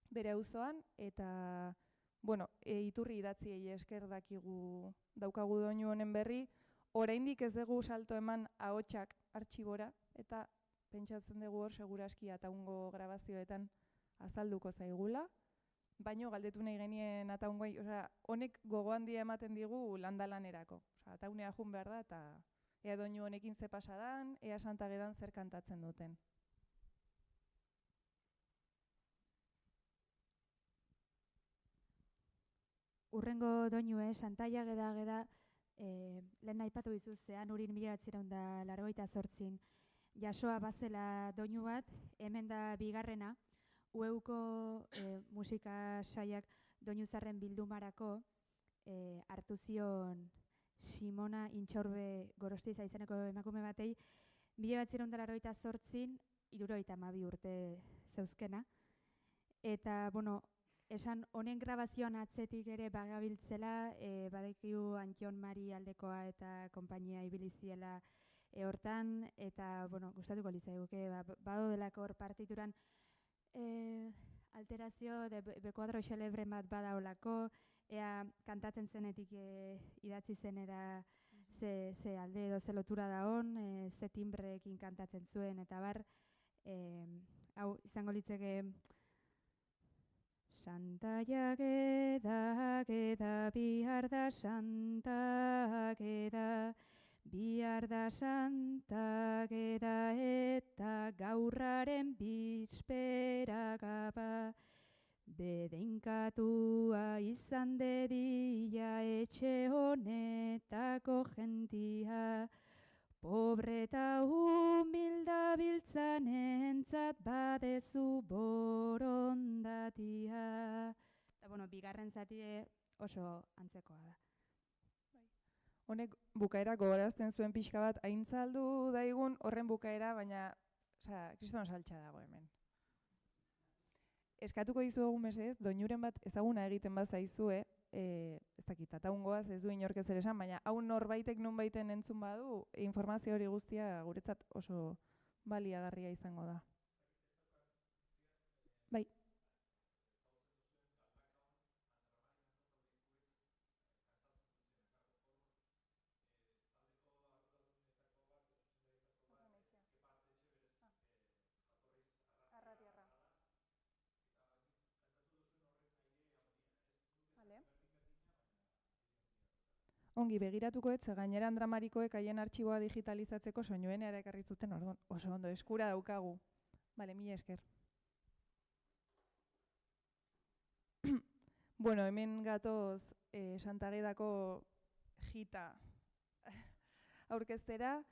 bere auzoan, eta iturri idatziei esker daukagu doinu honen berri, oraindik ez dugu salto eman ahotsak artxibora, eta pentsatzen dugu hor seguraski ataungo grabazioetan azalduko zaigula, baino galdetu nahi genien ataungoai, honek gogo handia ematen digu landalanerako. Ataunea jun behar da, eta ea doinu honekin ze pasadan, ea Santagedan zer kantatzen duten. Urrengo doinue, Santa Jageda, lehen aipatu dizu zean urin 1988 jasoa bazela doinu bat, hemen da bigarrena, UEUko musika saiak doinu zarren bildumarako hartu zion Simona Intxaurbe Gorostiza izeneko emakume batei, 1988 72 urte zeuzkena. Eta, esan honen grabazioan atzetik ere bagabiltzela, badekiu Antion Mari aldekoa eta konpainia ibiliziela hortan, eta, gustatuko litzaiguke, bado delako hor partituran alterazio, bekuadro xelebren bat badaolako, ea kantatzen zenetik idatzi zenera ze alde edo ze lotura da hon, ze timbreekin kantatzen zuen, eta bar, hau izango litzeke Santa Jageda, bihar da Santa Jageda, bihar da Santa Jageda eta gaurraren bizpera gaba, bedeinkatua izan dedila etxe honetako jentia, pobre eta humilda biltzanentzat badezu borondatia. Eta, bigarren zatie oso antzekoa da. Honek bukaera gogorazten zuen pixka bat, aintzaldu daigun horren bukaera, baina, kriston saltxa dago hemen. Eskatuko dizuegu mesedez, doinuren bat ezaguna egiten bat zaizue, ez dakit, ataungoaz ez du inork ezer esan, baina hau norbaitek nunbaiten entzun badu, informazio hori guztia guretzat oso baliagarria izango da. Bai. Ongi begiratuko ez, gainera Andramarikoek haien artxiboa digitalizatzeko soinuen ere ekarri zuten, orduan oso ondo eskura daukagu. Bale, mila esker. Hemen gatoz Santagedako jita aurkeztera,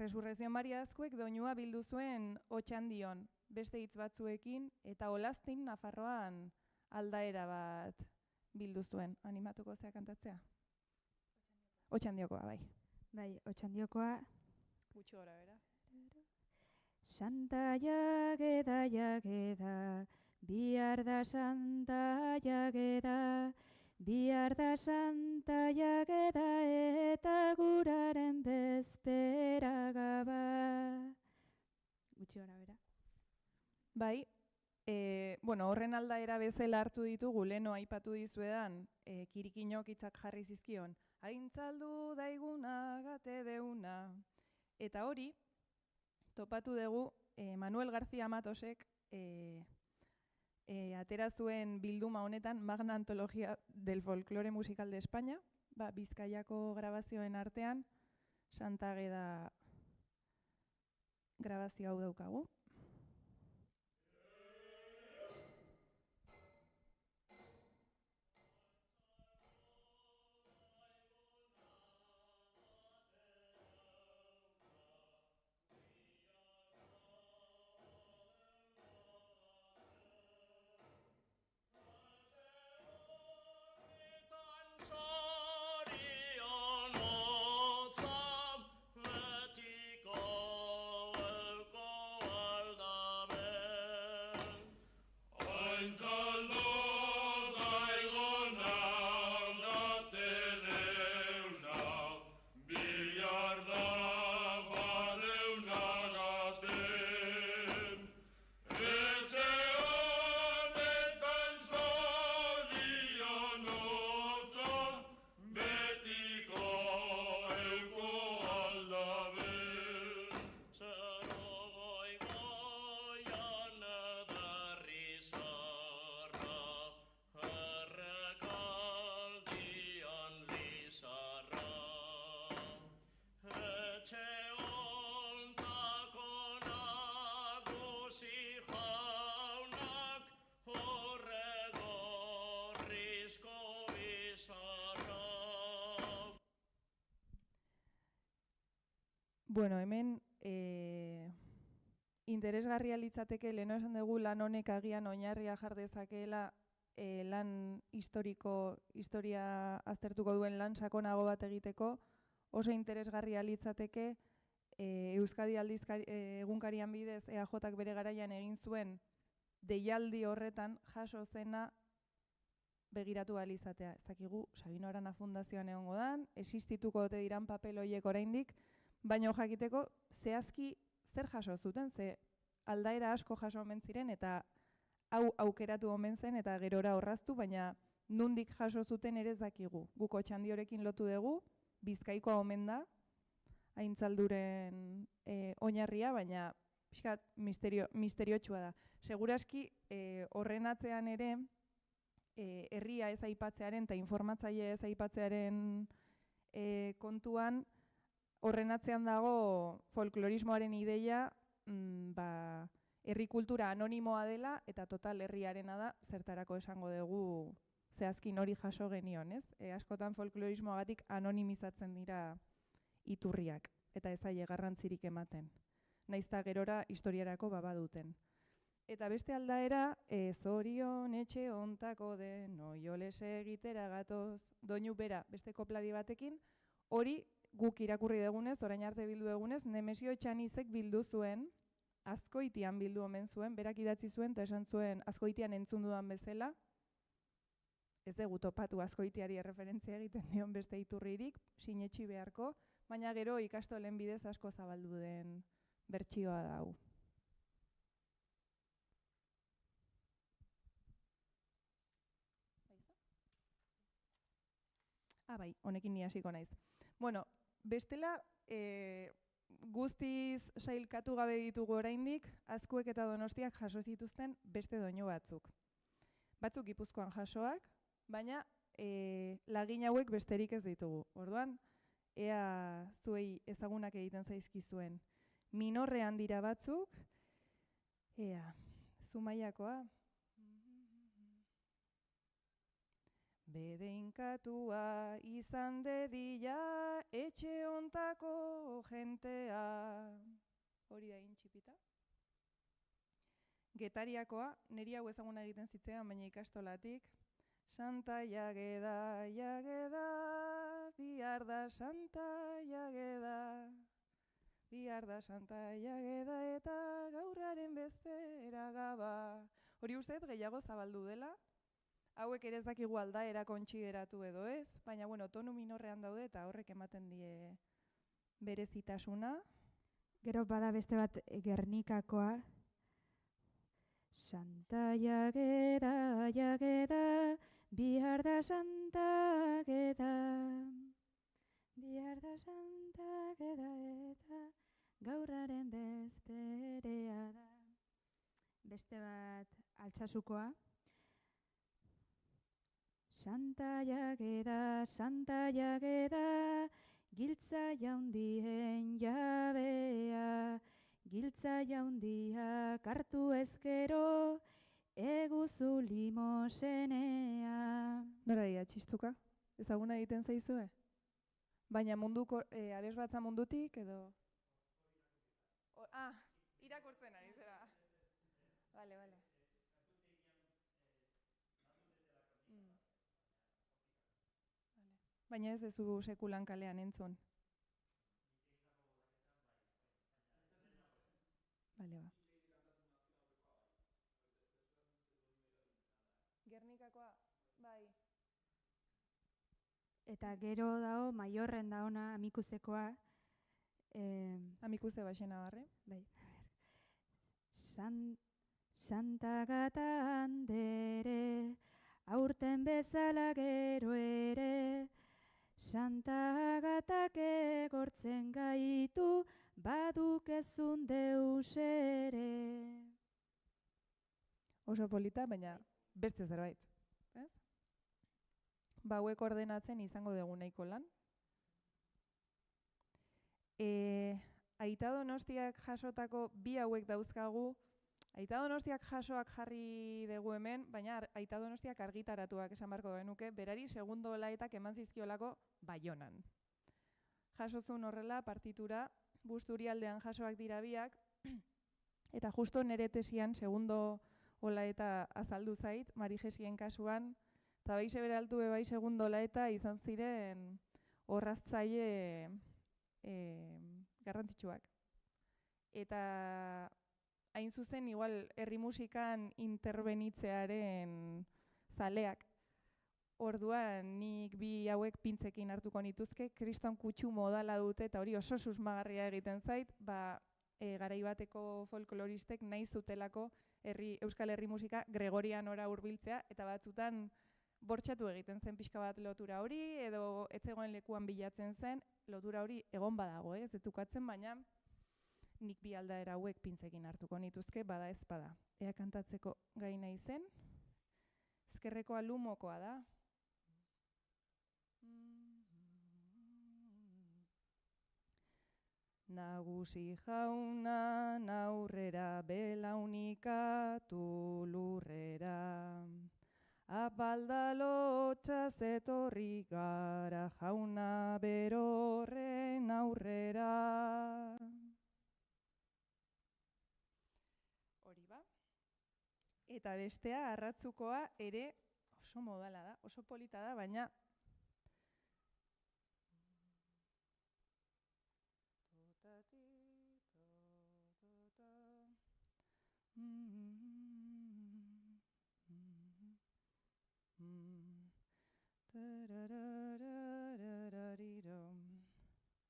Resurrezio Mariazkoek doinua bildu zuen Otxandion, beste hitz batzuekin, eta Olaztin Nafarroan aldaera bat bildu zuen. Animatuko zea kantatzea? Otxandiokoa, bai. Bai, Otxandiokoa. Gutxo gora, bera. Santa Jageda, Jageda, bihar da Santa Jageda, bihar da Santa Jageda eta guraren bezpera gaba. Gutxi gora, bera. Bai, horren aldaera bezala hartu ditugu, leno aipatu dizuedan, Kirikinok hitzak jarri zizkion, aintzaldu daiguna gate deuna. Eta hori, topatu dugu Manuel García Matosek atera zuen bilduma honetan Magna Antología del Folclore Musical de España, Bizkaiako grabazioen artean, Santa Ageda grabazio hau daukagu. Hemen interesgarria litzateke, leheno esan dugu lan honek agian oinarria jar dezakeela lan historia aztertuko duen lan sakonago bat egiteko, oso interesgarria litzateke Euskadi egunkarian bidez EAJak bere garaian egin zuen deialdi horretan jaso zena begiratu ahal izatea. Ez dakigu Sabino Arana Fundazioan egongo dan, existituko ote diran papel horiek oraindik, baina jakiteko zehazki zer jaso zuten, ze aldaera asko jaso omen ziren eta hau aukeratu omen zen eta gerora horraztu, baina nundik jaso zuten ere ez dakigu. Guk Otxandiorekin lotu dugu, Bizkaikoa omen da, aintzalduren oinarria, baina pixkat misteriotsua da. Seguraski horren atzean ere herria ez aipatzearen eta informatzaile ez aipatzearen kontuan, horren atzean dago folklorismoaren ideia herri kultura anonimoa dela eta total herriarena da, zertarako esango dugu zehazkin hori jaso genion, ez? Askotan folklorismoagatik anonimizatzen dira iturriak eta ez zaie garrantzirik ematen. Naizta gerora historiarako baduten. Eta beste aldaera, zorion etxe ontako den, oioles egitera gatoz, doinu bera, beste kopladi batekin, hori guk irakurri dugunez, orain arte bildu dugunez, Nemesio Etxanizek bildu zuen, Azkoitian bildu omen zuen, berak idatzi zuen, eta esan zuen Azkoitian entzun dudan bezala, ez dugu topatu Azkoitiari erreferentzia egiten dion beste iturririk, sinetxi beharko, baina gero ikastolen bidez asko zabaldu den bertsioa da hau. Bai, honekin ni hasiko naiz. Bestela, guztiz sailkatu gabe ditugu oraindik, Azkuek eta Donostiak jaso zituzten beste doinu batzuk. Batzuk Gipuzkoan jasoak, baina lagin hauek besterik ez ditugu. Orduan, ea zuei ezagunak egiten zaizkizuen. Minorrean dira batzuk, ea, Zumaiakoa. Bedeinkatua izan dedila etxe ontako jentea. Hori da intxipita. Getariakoa, niri hau ezaguna egiten zitzean, baina ikastolatik. Santa jageda, jageda, bihar da Santa jageda. Bihar da Santa jageda eta gaurraren bezpera gaba. Hori usteet gehiago zabaldu dela. Hauek ere ez dakigu aldaera kontsideratu edo ez, baina tonu minorrean daude eta horrek ematen die berezitasuna. Gero bada beste bat Gernikakoa, Santa jageda, jageda, bihar da santa geda. Bihar da santa geda eta gaurraren bezperea da. Beste bat Altsasukoa. Santa jageda, giltza jaundien jabea, giltza jaundiak hartu ezkero, eguzu limosenea. Nora ia, txistuka? Ezaguna egiten zaizue? Baina munduko, abesbatza mundutik edo? Irakurtzen ari zera. Vale. Vale. Baina ez dezu sekulan kalean entzun. Bale, ba. Gernikakoa, bai. Eta gero dago Maiorren daona Amikuzekoa. Amikuze baxena barre. Bai. Santa Gata handere, aurten bezala gero ere, Santa Agatak egortzen gaitu, badukezun deus ere. Oso polita, baina beste zerbait. Ez? Hauek ordenatzen izango dugu nahiko lan. Aita Donostiak jasotako bi hauek dauzkagu. Aita Donostiak jasoak jarri dugu hemen, baina Aita Donostiak argitaratuak esan barko genuke, berari segundo olaetak eman zizkiolako Baionan. Jasozun horrela partitura, Busturialdean jasoak dira biak, eta justo nere tesian segundo olaeta azaldu zait, Marijesien kasuan, eta bai seberaltu bai segundo olaeta izan ziren orraztzaile garrantzitsuak. Eta hain zuzen, igual, herri musikan interbenitzearen zaleak. Orduan, nik bi hauek pintzekin hartuko nituzke, kriston kutsu modala dute, eta hori oso susmagarria egiten zait, garai bateko folkloristek nahi zutelako euskal herri musika gregorianora hurbiltzea, eta batzutan bortxatu egiten zen pixka bat lotura hori, edo ez zegoen lekuan bilatzen zen, lotura hori egon badago, ez detukatzen, baina nik bi aldaera hauek pintzekin hartuko nituzke, bada ez bada. Ea kantatzeko gai nahi zen. Ezkerrekoa lumokoa da. Nagusi jauna naurrera belaunikatu lurrera. Apaldalotxa zetorri gara jauna berorren aurrera. Hori ba. Eta bestea arratzukoa ere oso modala da, oso polita da, baina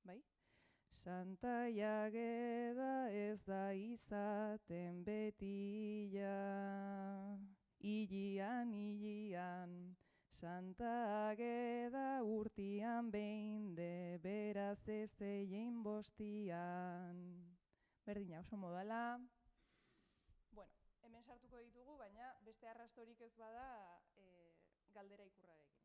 bai? Santa jageda ez da izaten betila, ilian, Santa Ageda urtian behin de, beraz ez egin bostian. Berdina, oso modala. Bueno, hemen sartuko ditugu, baina beste arrastorik ez bada galdera ikurrarekin.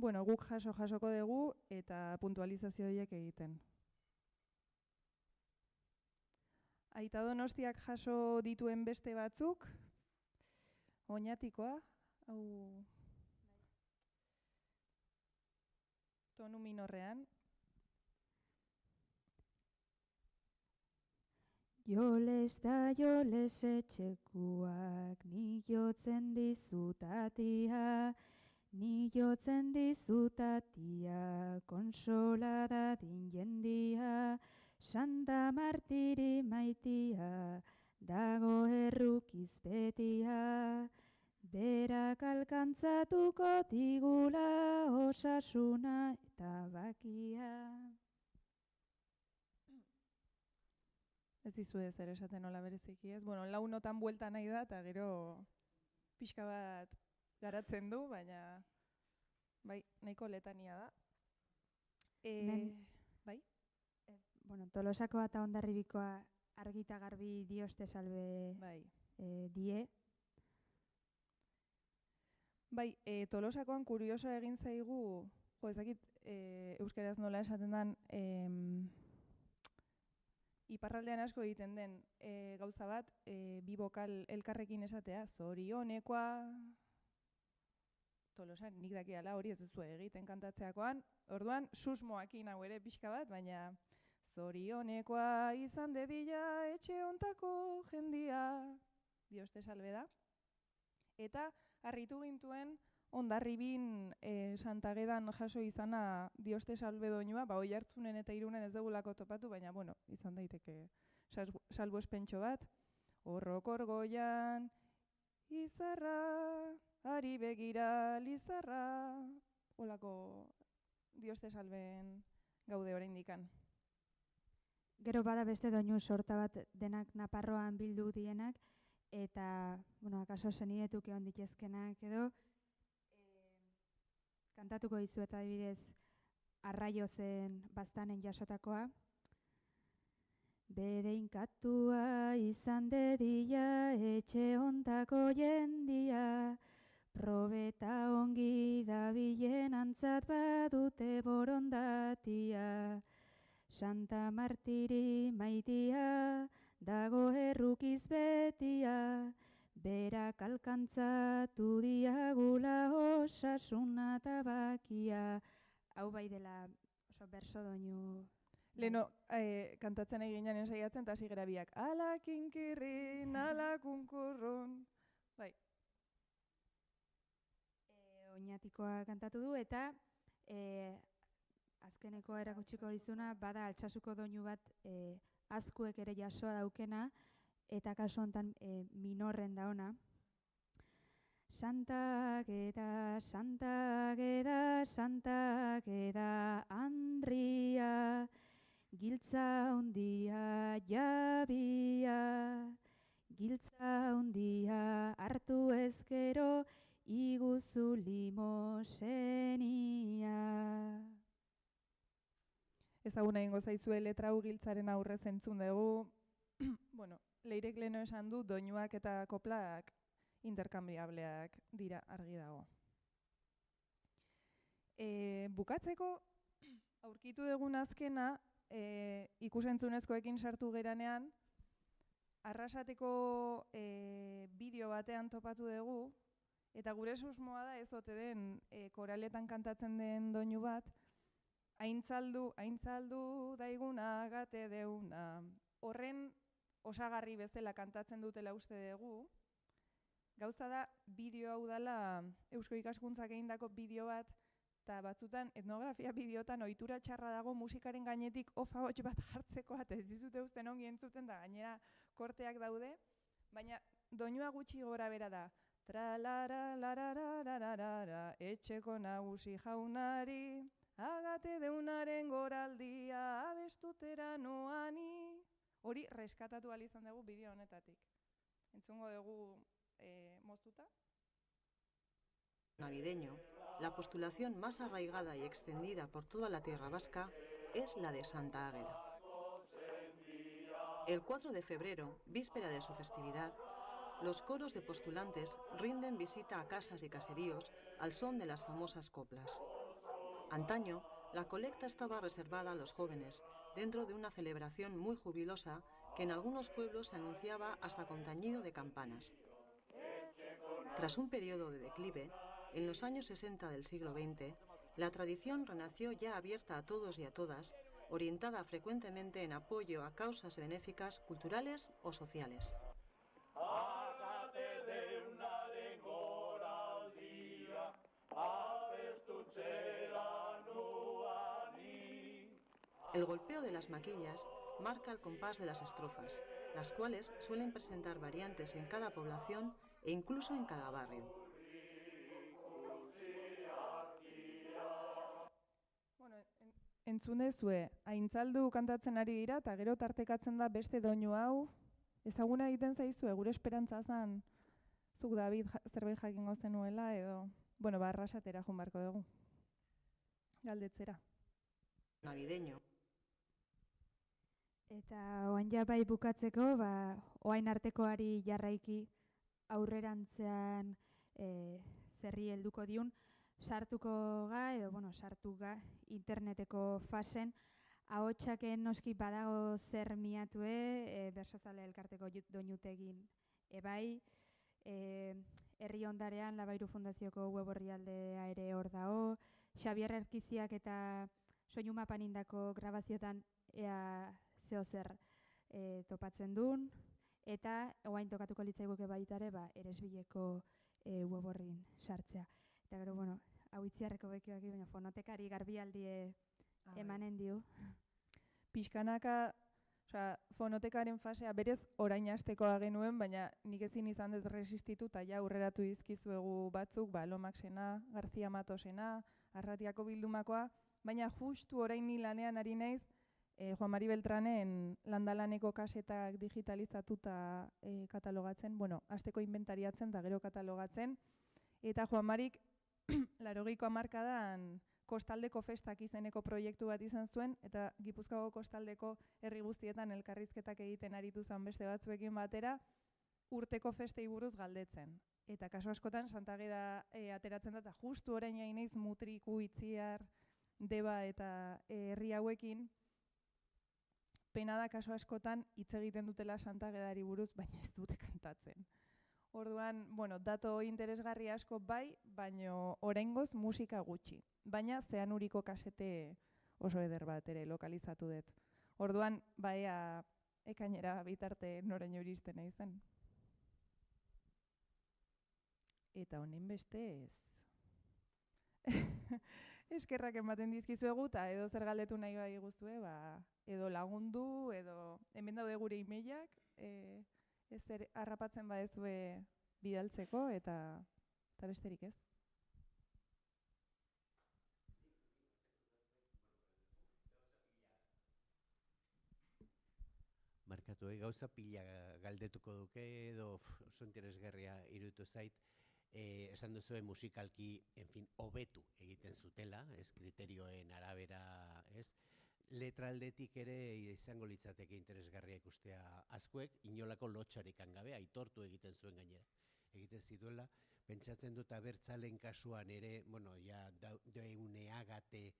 Bueno, guk jasoko dugu eta puntualizazio horiek egiten. Aita Donostiak jaso dituen beste batzuk, oinatikoa, hau tonu minorrean. Joles da joles etxekuak, nik jotzen dizutatia, nik jotzen dizutatia, konsolada din jendia, Santa Martiri maitia, dago errukiz betia, berak alkantzatuko digula osasuna eta bakia. Ez dizue zer esaten nola bereziki ez. Bueno, lau notan buelta nahi da, eta gero pixka bat garatzen du, baina bai, nahiko letania da. Bai? Bueno, Tolosakoa eta Hondarribikoa argita garbi Dioste salbe Bai. Die. Bai, Tolosakoan kurioso egin zaigu, jo, ez dakit euskaraz nola esaten den, iparraldean asko egiten den gauza bat, bi bokal elkarrekin esatea, zorionekoa, Tolosan nik dakiala hori ez duzu egiten kantatzeakoan, orduan susmoakin hau ere pixka bat, baina zorionekoa izan dedila etxe hontako jendia, Dioste salbe da. Eta harritu gintuen Hondarribin Santagedan jaso izana Dioste salbe doinua, ba Oiartzunen eta Irunen ez dugulako topatu, baina bueno, izan daiteke salbuespentxo bat. Horrokor goian, izarra, ari begira lizarra, holako Dioste salben gaude oraindikan. Gero bada beste doinu sorta bat denak Naparroan bildu dienak, eta, bueno, akaso senietuk egon ditezkenak edo, kantatuko dizu eta adibidez Arraio zen Baztanen jasotakoa. Bedeinkatua izan dedila etxe hontako jendia, probeta ongi dabilen antzat badute borondatia, Santa Martiri maitia, dago errukiz betia, berak alkantzatu diagula osasuna eta bakia. Hau bai dela oso berso doinu. Leno, kantatzen egin janen saiatzen, eta hasi gera biak. Ala kinkirrin, ala kunkurrun. Bai. Oñatikoa kantatu du, eta azkeneko erakutsiko dizuna, bada Altsasuko doinu bat azkuek ere jasoa daukena, eta kasu honetan minorren da ona. Santa Ageda, Santa Ageda, Santa Ageda, Andria, giltza hundia jabia, giltza hundia hartu ezkero, iguzu limosenia. Ezaguna egingo zaizue letra hau giltzaren aurrez entzun dugu. Bueno, Leirek leno esan du doinuak eta koplak interkambiableak dira, argi dago. Bukatzeko aurkitu dugun azkena ikusentzunezkoekin sartu geranean, Arrasateko bideo batean topatu dugu, eta gure susmoa da ez ote den koraletan kantatzen den doinu bat, aintzaldu, aintzaldu daiguna gate deuna. Horren osagarri bezala kantatzen dutela uste dugu. Gauza da, bideo hau dela Eusko Ikaskuntzak egindako bideo bat, eta batzutan etnografia bideotan ohitura txarra dago musikaren gainetik ofa-hots bat jartzeko, eta ez dizute usten ongi entzuten, da gainera korteak daude, baina doinua gutxi gora bera da. Tra-la-ra-la-ra-ra-ra-ra, etxeko nagusi jaunari, agate deunaren goraldia, abestutera noani. Hori reskatatu ahal izan dugu bideo honetatik. Entzungo dugu moztuta. Navideño, la postulación más arraigada y extendida por toda la tierra vasca es la de Santa Águeda. El 4 de febrero, víspera de su festividad, los coros de postulantes rinden visita a casas y caseríos al son de las famosas coplas. Antaño, la colecta estaba reservada a los jóvenes, dentro de una celebración muy jubilosa que en algunos pueblos se anunciaba hasta con tañido de campanas. Tras un periodo de declive, en los años 60 del siglo XX, la tradición renació ya abierta a todos y a todas, orientada frecuentemente en apoyo a causas benéficas culturales o sociales. El golpeo de las maquillas marca el compás de las estrofas, las cuales suelen presentar variantes en cada población e incluso en cada barrio. Bueno, entzun dezue, Aintzaldu kantatzen ari dira eta gero tartekatzen da beste doinu hau. Ezaguna egiten zaizue, gure esperantza zen zuk David zerbait jakingo zenuela edo, bueno, arrasatera joan beharko dugu. Galdetzera. Navideño. Eta oain ja bai bukatzeko, oain artekoari jarraiki aurrerantzean zerri helduko diun, sartuko ga, edo, sartu ga interneteko fasen, ahotsaken noski badago zer miatue, Bersozale elkarteko doinutegin ebai, herri ondarean Labairu Fundazioko web orrialdea ere hor dago, Xabier Erkiziak eta soinu mapan indako grabazioetan ea zeo zer topatzen duen, eta oain tokatuko litzaiguke baita ere, Eresbileko web horrin sartzea. Eta gero, hau itziarreko bekioak, baina fonotekari garbialdie emanen dio. Pixkanaka, fonotekaren fasea berez orain hastekoa genuen, baina nik ezin izan dut resistitu eta ja aurreratu dizkizuegu batzuk, Lomaxena, Garzia Matosena, Arratiako bildumakoa, baina justu orain ni lanean ari naiz, Juan Mari Beltranen landalaneko kasetak digitalizatuta katalogatzen, hasteko inventariatzen da gero katalogatzen, eta Juan Marik 80ko hamarkadan Kostaldeko Festak izeneko proiektu bat izan zuen, eta Gipuzkoako kostaldeko herri guztietan elkarrizketak egiten aritu zen beste batzuekin batera, urteko festei buruz galdetzen. Eta kasu askotan Santageda ateratzen da, eta justu orain hain naiz Mutriku, Itziar, Deba eta herri hauekin, pena da kasu askotan hitz egiten dutela Santagedari buruz, baina ez dute kantatzen. Orduan, dato interesgarri asko bai, baina oraingoz musika gutxi. Baina Zeanuriko kasete oso eder bat ere lokalizatu dut. Orduan, ea ekainera bitarte noraino iristen naizen. Eta honen beste ez. Eskerrak ematen dizkizuegu, eta edo zer galdetu nahi bai guztue, edo lagundu, edo hemen daude gure emailak, ez harrapatzen badezue bidaltzeko, eta besterik ez. Markatu, gauza pila galdetuko duke, edo oso interesgarria iruditu zait, esan duzue musikalki, hobetu egiten zutela, kriterioen arabera, letraldetik ere izango litzateke interesgarria ikustea askoek, inolako lotxarik gabe, aitortu egiten zuen gainera. Egiten zituela, pentsatzen dut abertzalen kasuan ere, Deuneagate,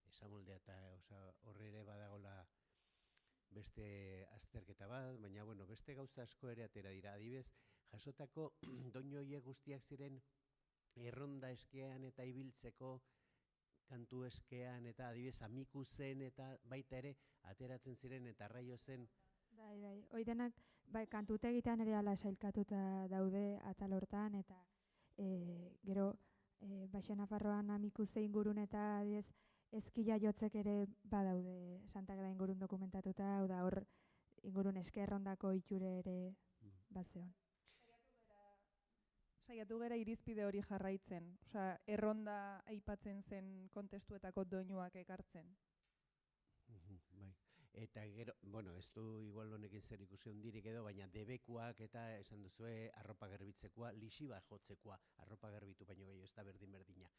esamoldea eta horre ere badagola beste azterketa bat, baina beste gauza asko ere atera dira. Adibidez, jasotako doinu horiek guztiak ziren erronda eskean eta ibiltzeko, kantu eskean eta adibidez Amikuzen eta baita ere ateratzen ziren eta arraio zen. Bai, hoi denak kantutegitean ere ala sailkatuta daude atal hortan, eta gero Baixo Nafarroan Amikuze ingurun eta adibidez ezkila jotzek ere badaude Santageda ingurun dokumentatuta, hau da hor ingurun eskerrondako itxure ere bazeon. Saiatu gera irizpide hori jarraitzen, erronda aipatzen zen kontestuetako doinuak ekartzen. Bai. Eta gero, ez du igual honekin zer ikusi hondirik edo, baina debekuak eta esan duzue arropa gerbitzekoa, lixiba jotzekoa, arropa gerbitu baino gehiago ez da berdin-berdina.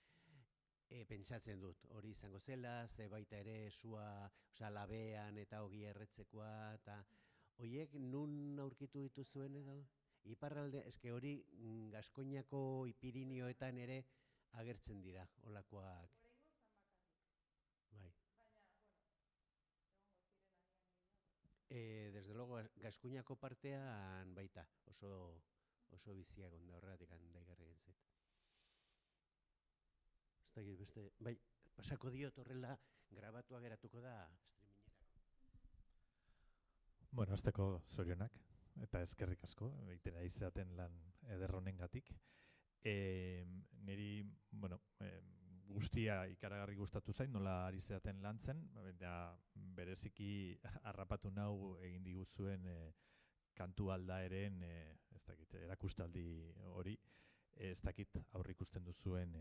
Pentsatzen dut, hori izango zela, ze baita ere sua, labean eta ogi erretzekoa, eta horiek nun aurkitu dituzuen edo? Iparralde, eske hori Gaskoinako Pirinioetan ere agertzen dira, holakoak. Bai. Desde luego, Gaskoinako partean baita, oso biziak onda horregatik daigarri gentzait. Ez da beste, bai, pasako diot horrela grabatuak geratuko da streamingera. Bueno, azteko zorionak, eta eskerrik asko, egiten izaten lan ederronengatik. Niri, bueno, guztia ikaragarri gustatu zain, nola ari zeaten lan zen, bereziki harrapatu nau egin diguzuen kantu aldaeren, ez dakit, erakustaldi hori, ez dakit aurrikusten duzuen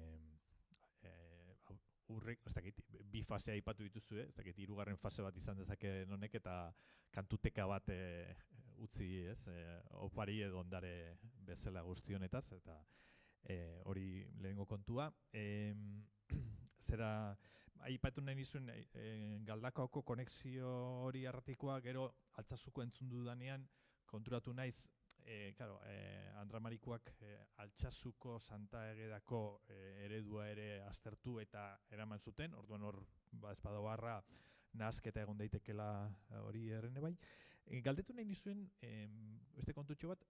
ez dakit, bi fasea aipatu dituzu, ez dakit, 3. fase bat izan dezake honek eta kantuteka bat utzi, ez, opari edo ondare bezala guztionetaz, eta hori lehengo kontua. Zera, aipatu nahi nizuen, Galdakaoko konexio hori arratikoa, gero Altsasuko entzun dudanean, konturatu naiz, Andra Marikoak Altsasuko Santa Egedako eredua ere aztertu eta eraman zuten, orduan hor espadago harra nahasketa egon daitekela hori errene bai. Galdetu nahi nizuen, beste kontutxo bat,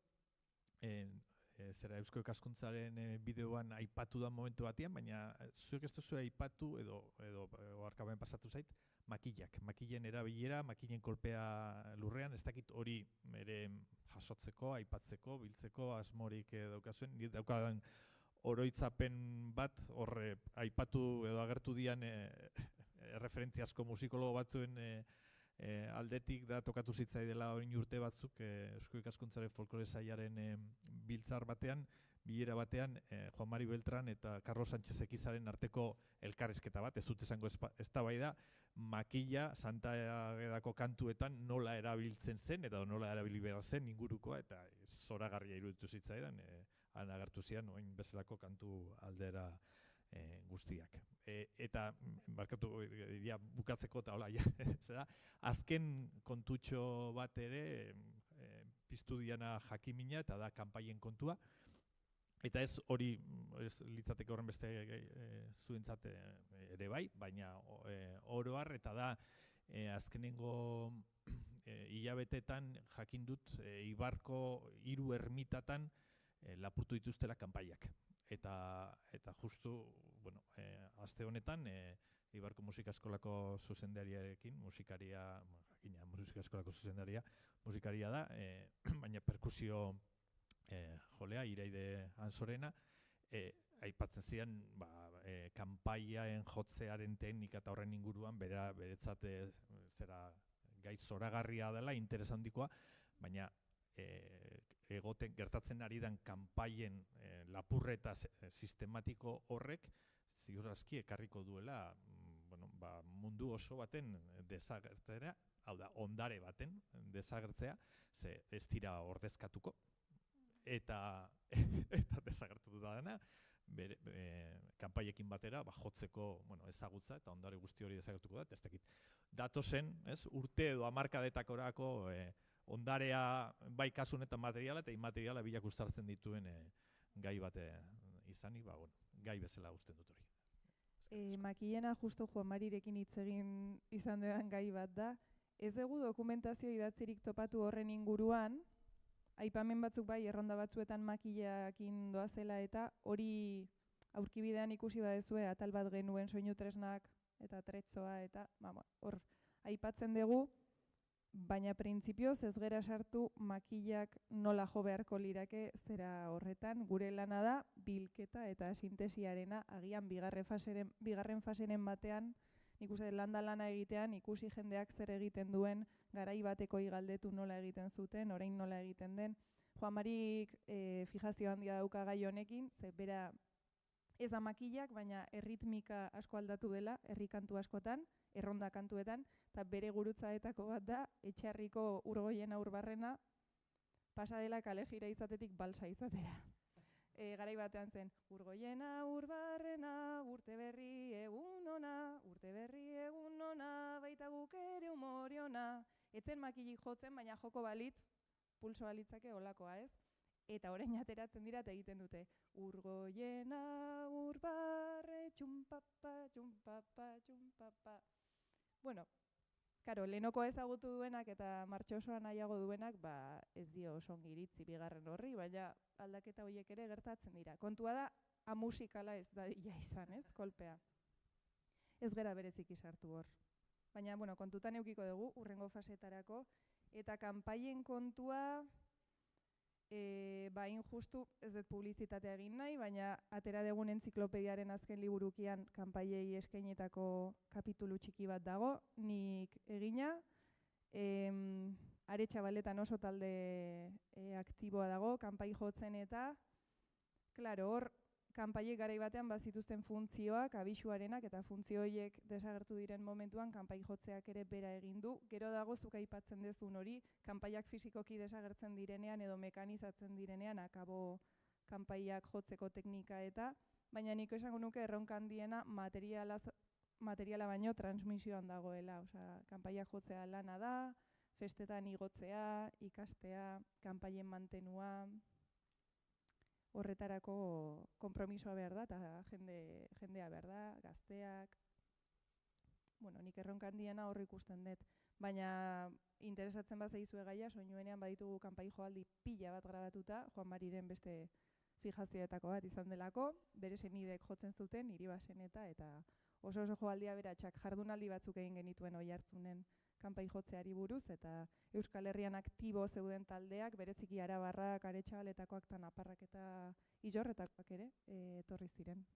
zera Eusko Ikaskuntzaren bideoan aipatu da momentu batean, baina zuek ez duzu aipatu edo arkaben pasatu zait, makillen erabilera, makillen kolpea lurrean, ez dakit hori ere jasotzeko, aipatzeko, biltzeko, asmorik daukazuen, daukadan oroitzapen bat, horre aipatu edo agertu dian referentziazko musikologo batzuen aldetik da tokatu zitzai dela orain urte batzuk Eusko Ikaskuntzaren folklore sailaren biltzar batean, bilera batean, Juan Mari Beltran eta Carlos Sánchez Ekizaren arteko elkarrizketa bat, ez dut esango eztabaida, makilla Santa Agedako kantuetan nola erabiltzen zen eta nola erabili behar zen ingurukoa, eta zoragarria iruditu zitzaidan, han agertu zian, oin bezalako kantu aldera guztiak. Eta, barkatu, bukatzeko eta hola, zera, azken kontutxo bat ere, piztu diana jakimina eta da kanpaien kontua, eta ez hori, ez litzateke horren beste zuentzat ere bai, baina oroar eta da azkenengo hilabetetan jakin dut Ibarko 3 ermitatan lapurtu dituztela kanpaiak. Eta justu, bueno, aste honetan, Ibarko Musika Eskolako zuzendariarekin, musika eskolako musikaria da, baina perkusio jolea, Iraide Ansorena, aipatzen zian, kanpaiaen jotzearen teknika eta horren inguruan, beretzat zera gai zoragarria dela, interes handikoa, baina gertatzen ari den kanpaien lapurreta sistematiko horrek ziur aski ekarriko duela mundu oso baten desagertzea, hau da, ondare baten desagertzea, ze ez dira ordezkatuko, eta desagertutu da dena, kanpaiekin batera jotzeko ezagutza eta ondare guzti hori desagertuko da, eta ez dakit. Datozen, urte edo hamarkadetarako ondarea bai kasu honetan materiala eta immateriala bilak uztartzen dituen gai bat izanik, gai bezala usten dut hori. Makillena justo Juan Marirekin hitz egin izan den gai bat da. Ez dugu dokumentazio idatzirik topatu horren inguruan, aipamen batzuk bai erronda batzuetan makillakin doazela eta hori aurkibidean ikusi badezue atal bat genuen soinu tresnak eta tretzoa eta hor aipatzen dugu, baina printzipioz ez gera sartu makillak nola jo beharko lirake zera horretan. Gure lana da bilketa eta sintesiarena, agian bigarren faseren batean, nik uste lana egitean, ikusi jendeak zer egiten duen, garai bateko galdetu nola egiten zuten, orain nola egiten den. Juan Marik fijazio handia dauka gai honekin, ze bera ez da makillak, baina erritmika asko aldatu dela, herrikantu askotan, erronda kantuetan, eta bere gurutzaetako bat da, Etxarriko Urgoiena Urbarrena, pasa dela kale jira izatetik balsa izatera. Garai batean zen, Urgoiena Urbarrena, urte berri egun ona, baita guk ere umoriona. Etzen makillik jotzen, baina joko balitz, pulso balitzake olakoa, ez? Eta orain ateratzen dira eta egiten dute Urgoiena Urbarre, txumpapa, txumpapa, txumpapa. Bueno, karo, lehenoko ezagutu duenak eta martxosoa nahiago duenak, ez dio osongi iritzi bigarren horri, baina aldaketa horiek ere gertatzen dira. Kontua da, amusikala ez da izan, ez, kolpea. Ez gera bereziki sartu hor. Baina, kontutan eukiko dugu, urrengo fasetarako, Eta kanpaien kontua, bain justu ez dut publizitatea egin nahi, baina atera dugun entziklopediaren azken liburukian kanpaiei eskainetako kapitulu txiki bat dago, nik egina. Aretxabaletan oso talde aktiboa dago, kanpai jotzen eta, klaro, hor, kanpaiek garai batean bazituzten funtzioak, abisuarenak, eta funtzio horiek desagertu diren momentuan kanpai jotzeak ere bera egin du. Gero dago zuk aipatzen dezun hori, kanpaiak fisikoki desagertzen direnean edo mekanizatzen direnean akabo kanpaiak jotzeko teknika eta, baina nik esango nuke erronka handiena materiala baino transmisioan dagoela. Osea, kanpaiak jotzea lana da, festetan igotzea, ikastea, kanpaien mantenua, horretarako konpromisoa behar da, eta jendea behar da, gazteak. Bueno, nik erronka handiena hor ikusten dut. Baina interesatzen bat zaizue gaia, soinuenean baditugu kanpai joaldi pila bat grabatuta, Juan Mariren beste fijazioetako bat izan delako, bere senidek jotzen zuten, Iribasen eta oso joaldia beratxak jardunaldi batzuk egin genituen Oiartzunen kanpai jotzeari buruz, eta Euskal Herrian aktibo zeuden taldeak, bereziki Arabarrak, Aretxabaletakoak eta Naparrak eta Illorretakoak ere etorri ziren.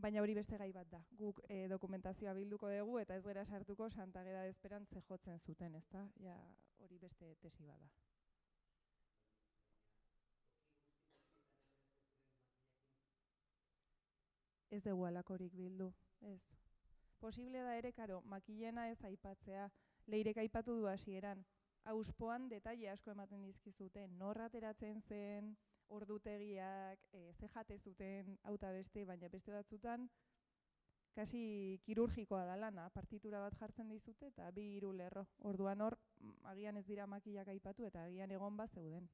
Baina hori beste gai bat da. Guk dokumentazioa bilduko dugu eta ez gera sartuko Santa Ageda de Esperan ze jotzen zuten, ezta? Ja, hori beste tesi bat da. Ez dugu alakorik bildu, ez. Posible da ere, karo, makillena ez aipatzea, Leirek aipatu du hasieran. Auspoan detaile asko ematen dizkizuten, nor ateratzen zen, ordutegiak, ze jate zuten, hauta beste, baina beste batzutan, kasi kirurgikoa da lana, partitura bat jartzen dizute eta 2-3 lerro. Orduan hor, agian ez dira makillak aipatu eta agian egon bat zeuden.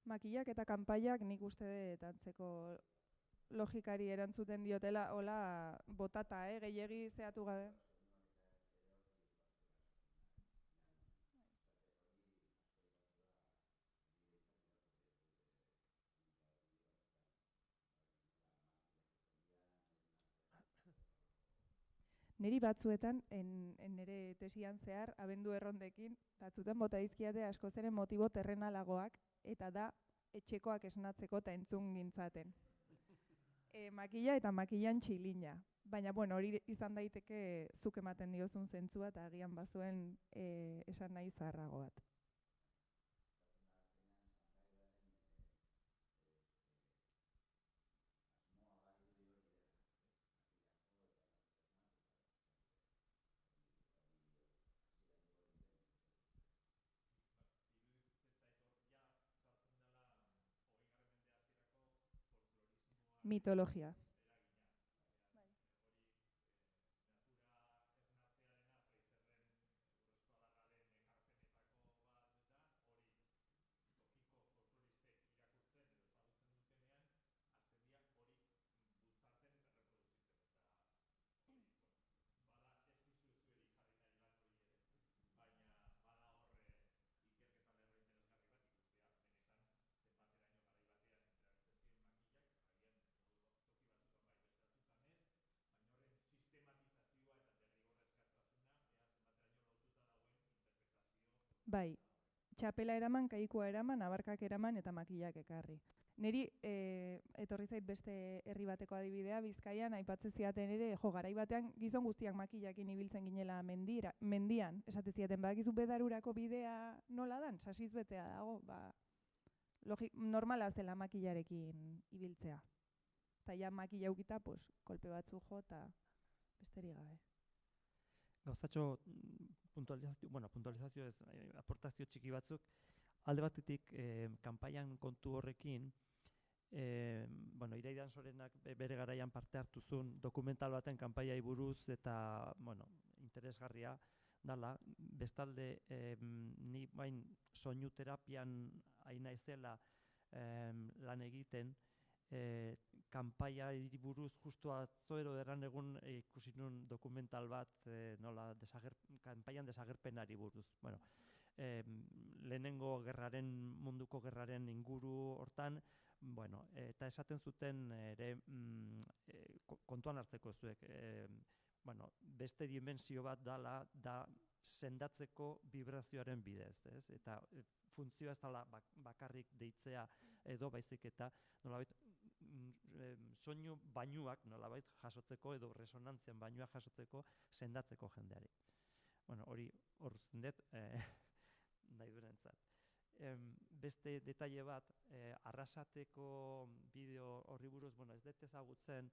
Makillak eta kanpaiak nik uste dut antzeko logikari erantzuten diotela, hola botata, gehiegi zehatu gabe. Neri batzuetan, nire tesian zehar, abendu errondekin, batzuetan bota dizkiate askoz ere motibo terrenalagoak, eta da etxekoak esnatzeko eta entzun gintzaten. Makilla eta makillan txilina. Baina, bueno, hori izan daiteke zuk ematen diozun zentzua eta agian bazuen esan nahi zaharrago bat. Mitologia. Bai, txapela eraman, kaikua eraman, abarkak eraman eta makillak ekarri. Neri etorri zait beste herri bateko adibidea, Bizkaian aipatzen ziaten ere, garai batean gizon guztiak makillakin ibiltzen ginela mendian, esate ziaten badakizu bedarurako bidea nola dan, sasiz betea dago, normala zela makillarekin ibiltzea. Eta ja makilla ukita, kolpe batzu jo eta besterik gabe. Gauzatxo, puntualizazio ez, aportazio txiki batzuk, alde batetik kanpaian kontu horrekin, Iraidan Sorenak bere garaian parte hartu zuen dokumental baten kanpaiai buruz eta interesgarria dala. Bestalde, ni bain soinu terapian hain naizela lan egiten, kanpaiari buruz justu atzo edo erran egun ikusi nuen dokumental bat nola kanpaian desagerpenari buruz. Bueno, lehenengo gerraren, munduko gerraren inguru hortan, bueno, eta esaten zuten ere kontuan hartzeko zuek, bueno, beste dimensio bat da sendatzeko vibrazioaren bidez, ez? Eta funtzioa ez dela bakarrik deitzea edo baizik eta nolabait soinu bainuak nolabait jasotzeko edo resonantzian bainuak jasotzeko sendatzeko jendeari. Bueno, hori hor zendet nahi durentzat. Beste detaile bat, Arrasateko bideo horri buruz, bueno, ez dut ezagutzen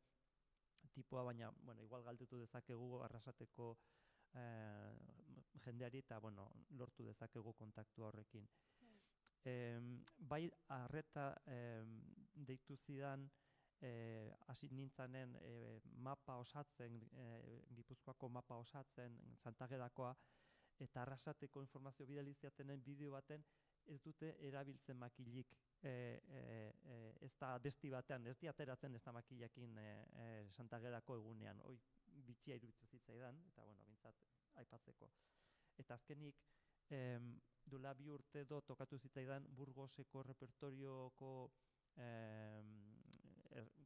tipua, baina, bueno, igual galdetu dezakegu Arrasateko jendeari eta, bueno, lortu dezakegu kontaktua horrekin. Bai, Arreta deitu zidan, hasi nintzanen mapa osatzen, Gipuzkoako mapa osatzen, Santagedakoa, eta Arrasateko informazio bidaliziatenen bideo baten ez dute erabiltzen makilik, ez da abesti batean, ez diateratzen ez da makilakin Santagedako egunean, hoi bitxia iruditu zitzaidan, eta bueno, bintzat aipatzeko. Eta azkenik, duela 2 urte tokatu zitzaidan Burgoseko repertorioko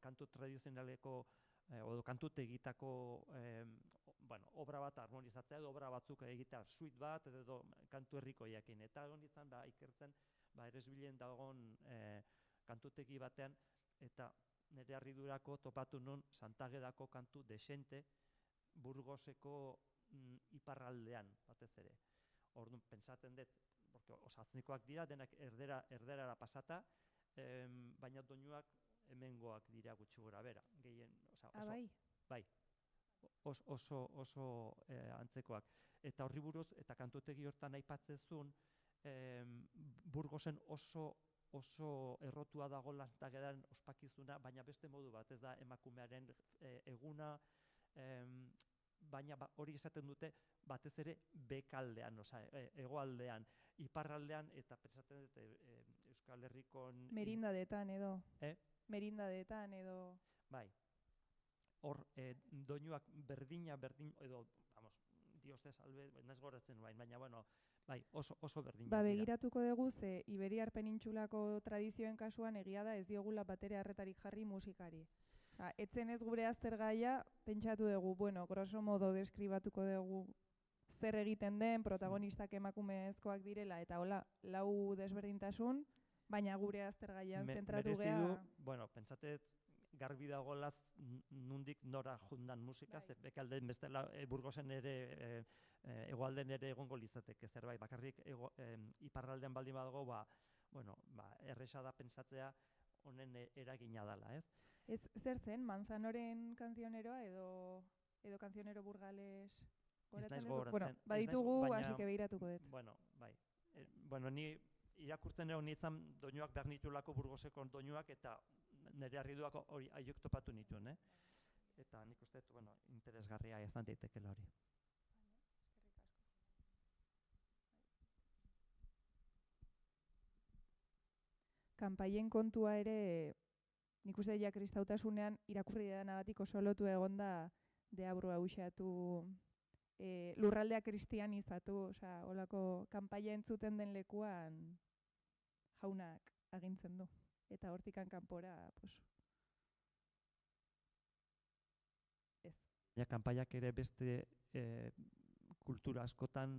kantu tradizionaleko edo kantutegitako bueno, obra bat harmonizatzea edo obra batzuk egitea, suite bat edo kantu herrikoiekin. Eta egon izan ikertzen Eresbilen dagoen kantutegi batean, eta nire harridurako topatu nun Santagedako kantu desente Burgoseko iparraldean batez ere. Orduan pentsatzen dut, osatznikoak dira, denak erderara pasata, baina doinuak hemengoak dira gutxi gora bera. Bai? Bai, oso antzekoak. Eta horri buruz, eta kantutegi hortan aipatzezun, Burgosen oso errotua dago Santagedaren ospakizuna, baina beste modu bat, ez da emakumearen eguna, baina hori esaten dute batez ere bekaldean, hegoaldean, iparraldean, eta pentsatzen dute Euskal Herriko... Merindadetan edo. Merindadetan edo... Bai. Hor, doinuak berdin, edo, vamos, Dios te salve, naz goratzen nuen, baina, bueno, bai, oso berdin. Begiratuko dugu, ze Iberiar penintsulako tradizioen kasuan egia da ez diogula batere harretarik jarri musikari. Etzen ez gure aztergaia, pentsatu dugu, bueno, grosso modo deskribatuko dugu zer egiten den, protagonistak emakumezkoak direla, eta hola, 4 desberdintasun, baina gure aztergaian zentratu geha... Bueno, pentsatet, garbi dagolaz nundik nora jundan musika, ze bekalden bestela Burgosen ere, hegoalden ere egongo litzateke zerbait, bakarrik iparraldean baldin badago, erresa da pentsatzea honen eragina dela, ez? Ez zer zen, Manzanoren kanzioneroa edo kanzionero burgales goratzen duzu? Bueno, baditugu, hasi que behiratuko dut. Bueno, bai. Bueno, ni irakurtzen egon nintzen doinuak behar nitulako Burgoseko doinuak eta nire harriduak hori aiok topatu nituen, Eta nik uste, bueno, interesgarria izan daitekela hori. Kanpaien kontua ere, nik uste ja kristautasunean irakurri denagatik oso lotu egonda deabru hauxeatu lurraldea kristianizatu, holako kanpaia entzuten den lekuan jaunak agintzen du. Eta hortikan kanpora, pues... Ez. Ja, kanpaiak ere beste kultura askotan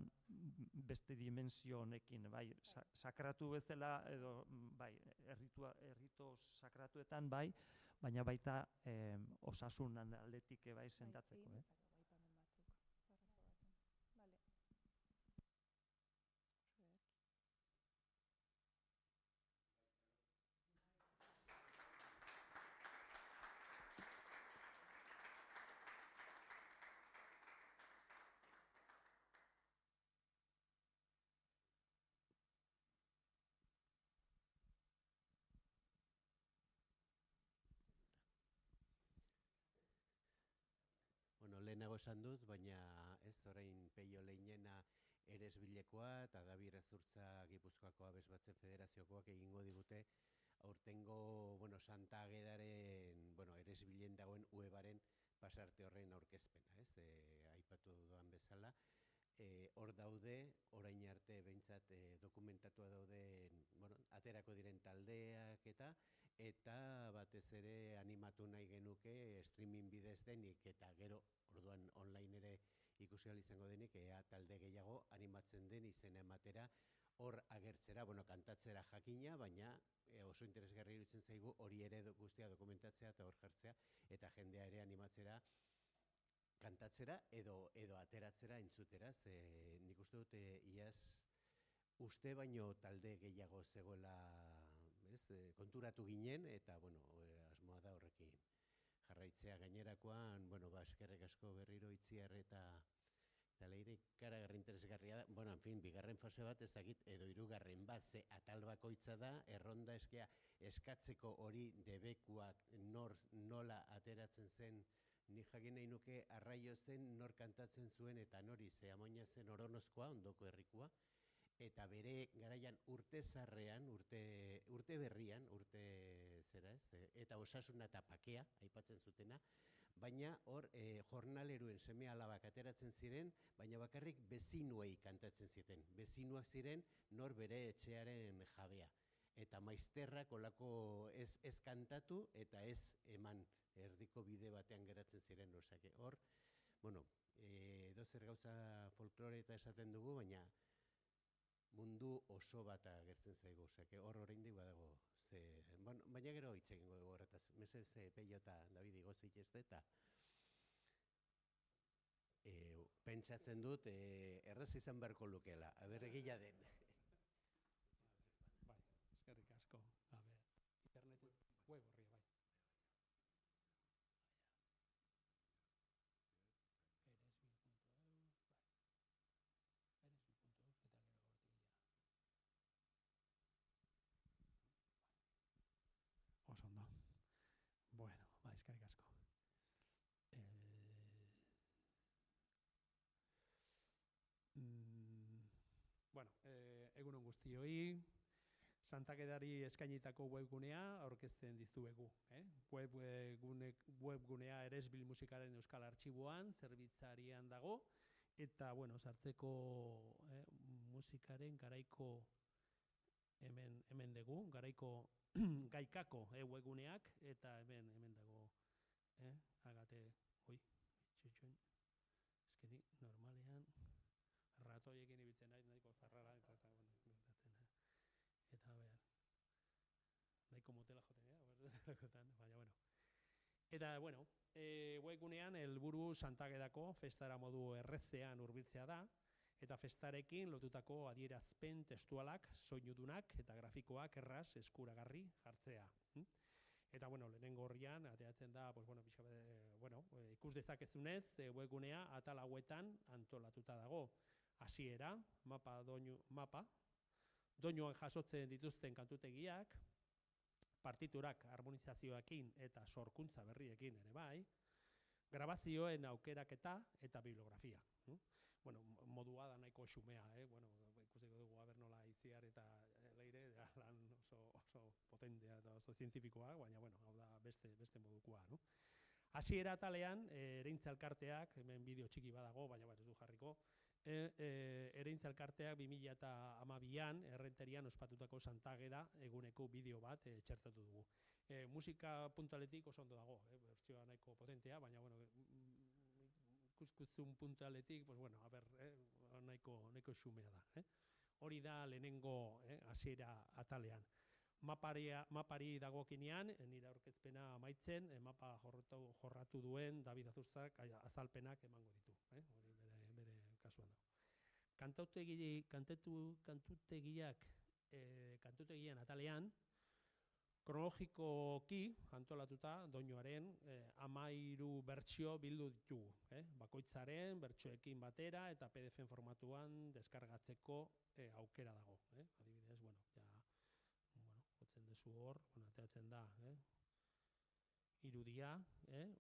beste dimensio honekin, bai, sakratu bezala, edo, bai, errito sakratuetan, bai, baina baita osasunan aldetik bai sendatzeko, Lehenago esan dut, baina ez orain Peio Leinena Eresbilekoa eta Dabi Errazurtza Gipuzkoako Abes Batzen Federaziokoak egingo digute aurtengo, Santa Agedaren, Eresbilen dagoen uebaren pasarte horren aurkezpena, ez? Aipatu dudan bezala. Hor daude, orain arte behintzat dokumentatua dauden, aterako diren taldeak eta batez ere animatu nahi genuke streaming bidez denik eta gero orduan online ere ikusi ahal izango denik talde gehiago animatzen den izena ematera hor agertzera, kantatzera jakina, baina oso interesgarri iruditzen zaigu hori ere guztia dokumentatzea eta hor jartzea eta jendea ere animatzera kantatzera edo ateratzera entzuteraz. Nik uste dut iaz uste baino talde gehiago zegoela konturatu ginen eta asmoa da horrekin jarraitzea gainerakoan, eskerrik asko berriro Itziar eta leire ikaragarri interesgarria da. En fin, bigarren fase bat ez dakit edo hirugarren bat ze atal bakoitza da, erronda eskatzeko hori debekuak nola ateratzen zen. Ni jakin nahi nuke Arraio zen nor kantatzen zuen eta nori ze Amoina zen Oronozkoa, Ondoko herrikoa, eta bere garaian urte zarrean, urte berrian, eta Osasuna eta Pakea, aipatzen zutena, baina hor jornaleruen seme alabak ateratzen ziren, baina bakarrik bezinuei kantatzen ziren. Bezinuak ziren nor bere etxearen jabea. Eta maizterrak olako ez kantatu eta ez eman erdiko bide batean geratzen ziren. Hor, edozer gauza folklore eta esaten dugu, baina mundu oso bat agertzen zaigu. Hor oraindik badago. Baina gero hitz egingo dugu horretaz. Mesez Peio eta David igozik ez eta pentsatzen dut erraz izan beharko lukela. Aber egila den. Eskerrik asko. Internetet web horria bai. Oso ondo. Bueno, eskerrik asko. Egunon guztioi, Santa Agedari eskainitako webgunea aurkezten dizuegu. Webgunea Eresbil Musikaren Euskal Artxiboan, zerbitzarian dago, eta, sartzeko musikaren garaiko hemen dugu, garaiko gaikako webguneak, eta hemen dago, agate, txutxun, eskeri, normalean, ratoiekin ibiltzen nahiko zarrara, eta behar, nahiko motela joten baina, Eta, webgunean helburu Santa Agedako festara modu errezean hurbiltzea da, eta festarekin lotutako adierazpen testualak, soinudunak eta grafikoak erraz eskuragarri jartzea. Eta, lehenengo horrian, ateratzen da, ikus dezakezunez, webgunea atal hauetan antolatuta dago. Hasiera, mapa, doinuan jasotzen dituzten kantutegiak, partiturak harmonizazioekin eta sorkuntza berriekin ere bai, grabazioen aukeraketa eta bibliografia. Modua da nahiko xumea, ikusiko dugu nola Itziar eta leire lan oso potentea eta oso zientifikoa, baina hau da beste modukoa. Hasiera atalean, Ereintza Elkarteak, hemen bideo txiki badago, baina ez du jarriko, Ereintza Elkarteak 2012an Errenterian ospatutako Santa Ageda eguneko bideo bat txertatu dugu. Musika puntualetik oso ondo dago, bertsioa nahiko potentea, baina ikuskuzun puntualetik, nahiko xumea da. Hori da lehenengo hasiera atalean. Mapari dagokinean, nire aurkezpena amaitzen, mapa jorratu duen David Azurzak azalpenak emango ditu. Hori bere kasuan dago. Kantutegian atalean, kronologikoki antolatuta doinuaren 13 bertsio bildu ditugu. Bakoitzaren bertsioekin batera eta PDF formatuan deskargatzeko aukera dago. Adibidez, jotzen duzu hor, ateratzen da irudia,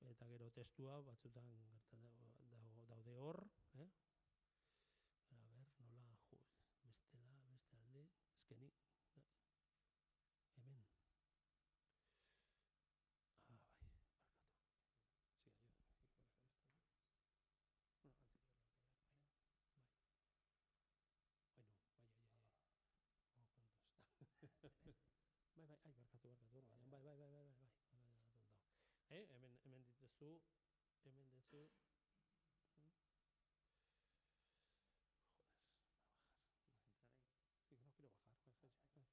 eta gero testua batzutan daude hor. dezu, hemen dezu. Sí, no quiero bajar. Bueno, bai,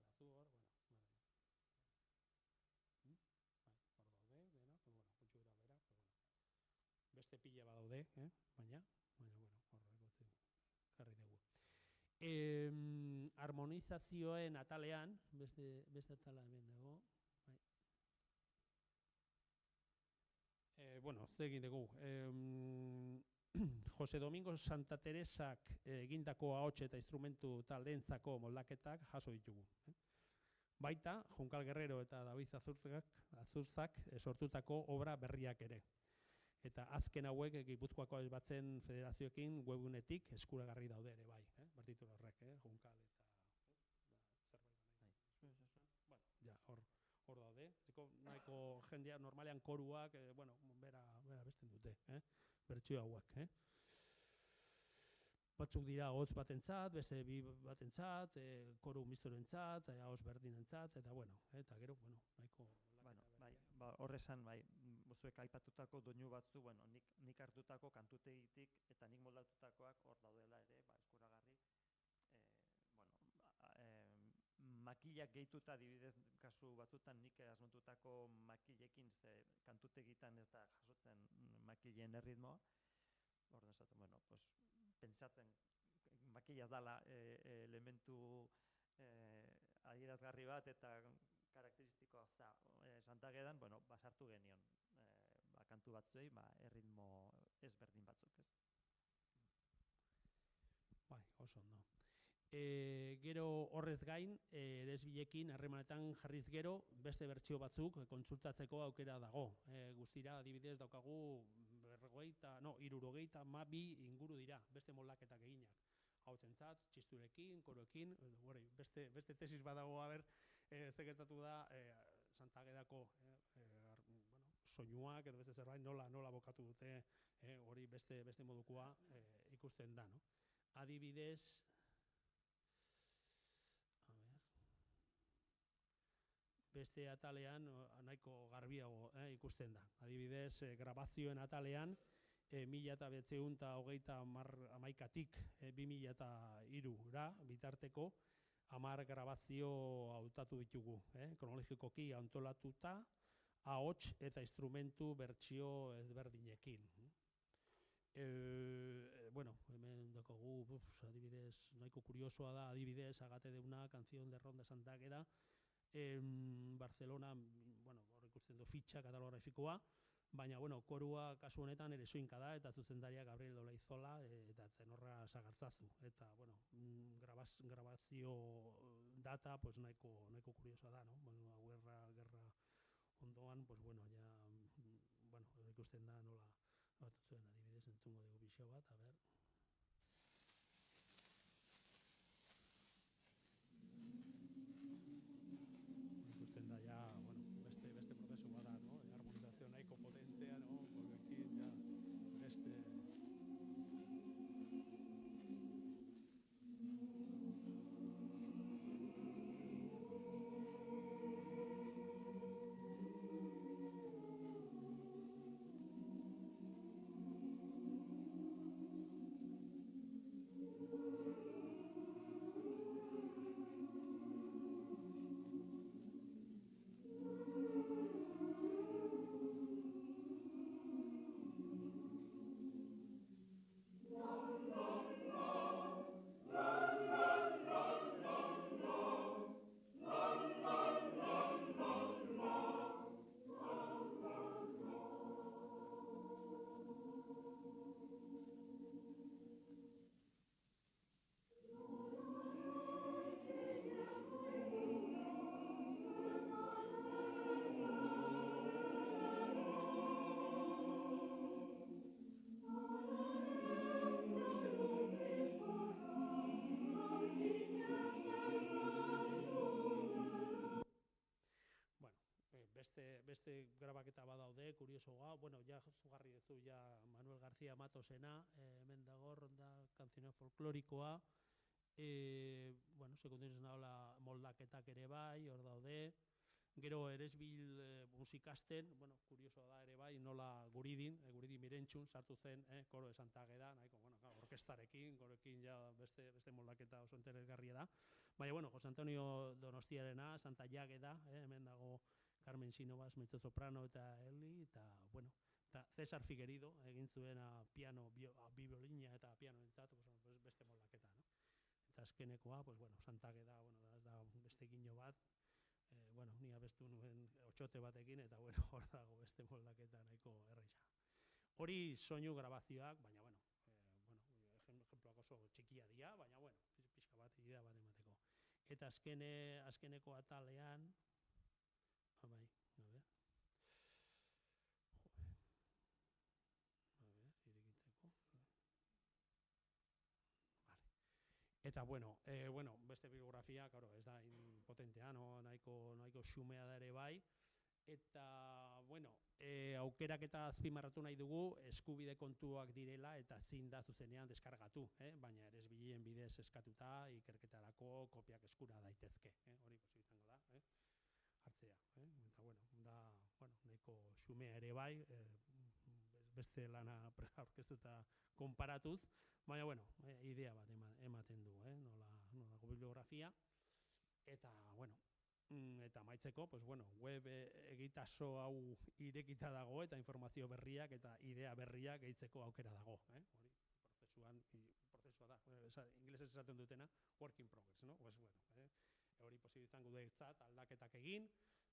bestea dazu hor, bueno, vale. Bai, hor daude, dena, bueno, gutxi gora bera, beste pila badaude, baina, bueno, horregote jarri dugu. Harmonizazioen atalean, beste atala hemen dago, bai. Bueno, ze egin dugu. Jose Domingo Santa Teresak egindako ahots eta instrumentu taldeentzako moldaketak jaso ditugu. Baita, Junkal Guerrero eta David Azurzak sortutako obra berriak ere. Eta azken hauek Gipuzkoako Batzen Federazioekin webunetik eskuragarri daude ere bai, partitura horrek, Junkal eta bueno, ja, hor daude. Nahiko jendea normalean koruak, bueno, bera besten dute, bertsio hauek, Batzuk dira hotz batentzat, beste bi batentzat, koru mistorentzat, ahots berdinentzat eta bueno, eta gero, bueno, nahiko bai, horrezan bai, zuek aipatutako doinu batzu, bueno, nik hartutako kantutegitik eta nik moldatutakoak hor daudela ere, eskuragarri. Makilak gehituta adibidez kasu batzutan nik asmatutako makilekin ze kantutegitan ez da jasotzen makileen erritmoa. Orduan esaten, bueno, pues pentsatzen makila dala elementu adierazgarri bat eta karakteristikoa Santagedan, bueno, basartu genion kantu batzuei, erritmo ezberdin batzuk, ez? Bai, oso ondo. Gero horrez gain, eresbilekin harremanetan jarriz gero, beste bertsio batzuk kontsultatzeko aukera dago. Guztira, adibidez, daukagu 62 inguru dira, beste moldaketak eginak. Hautsentzat, txisturekin, koroekin, beste tesis badago ze gertatu da Santagedako soinuak edo beste zerbait nola bokatu dute hori beste modukoa ikusten da, no? Adibidez, beste atalean nahiko garbiago ikusten da. Adibidez, grabazioen atalean 1911tik 2003ra bitarteko 10 grabazio hautatu ditugu, kronologikoki antolatuta, ahots eta instrumentu bertsio ezberdinekin. Bueno, hemen dakogu, adibidez, nahiko kuriosoa da, adibidez, Agate deuna, Canción de Ronda Santagueda, Barcelona, bueno, hor ikusten du fitxa katalografikoa, baina, bueno, korua kasu honetan ere soinka da, eta zuzendaria Gabriel Olaizola eta Zenorra Sagartzazu. Eta, bueno, grabazio data, pues nahiko kuriosoa da, no? Bueno, gerra ondoan, pues bueno, ja, bueno, ikusten da nola bat zuen adibidez entzungo dugu pixo bat, a ber. Ikusten da ja, bueno, beste prozesu bada, no? Harmonizazio nahiko potentea, no? Porque aquí ja beste beste grabaketa badaude, kuriosoa, bueno, ja zugarri duzu ja Manuel García Matosena, hemen dago Ronda Canción folklorikoa, bueno, sekunditzen daula moldaketak ere bai, hor daude, Gero Eresbil musikasten, bueno, kurioso da ere bai, nola Guridin Mirentxun sartu zen, koro de Santa Ageda, nahiko, bueno, orkestarekin, gorekin ja beste moldaketa oso interesgarria da. Baina, bueno, Jose Antonio Donostiarena, Santa Jageda, hemen dago Carmen Sinovas, mezzo-soprano eta Eli, eta, bueno, eta Cesar Figuerido egin zuena piano, biolina eta pianoentzat, pues, beste moldaketa, no? Eta azkenekoa, pues, bueno, Santa Ageda, bueno, da beste gino bat, bueno, ni abestu nuen otxote batekin, eta, bueno, hor dago beste moldaketa nahiko erreixa. Hori soinu grabazioak, baina, bueno, ejemploak oso txikia dira, baina, bueno, pixka bat idea bat emateko. Eta azkeneko atalean, bai, a ver. Eta, bueno, beste biografia, claro, ez da potentea, no? nahiko xumea da ere bai. Eta, bueno, aukerak eta azpimarratu nahi dugu, eskubide kontuak direla eta zin da zuzenean deskargatu, baina Eresbilen bidez eskatuta, ikerketarako kopiak eskura daitezke, hori izango da, hartzea. Eta, bueno, nahiko xumea ere bai, beste lana aurkeztuta konparatuz, baina, bueno, idea bat ematen du, nola bibliografia. Eta, bueno, eta maitzeko, pues, bueno, web egitaso hau irekita dago, eta informazio berriak eta idea berriak gehitzeko aukera dago. Hori, prozesua da, inglesez esaten dutena, work in progress, no? Pues, bueno, hori posibilitzango duetzat aldaketak egin,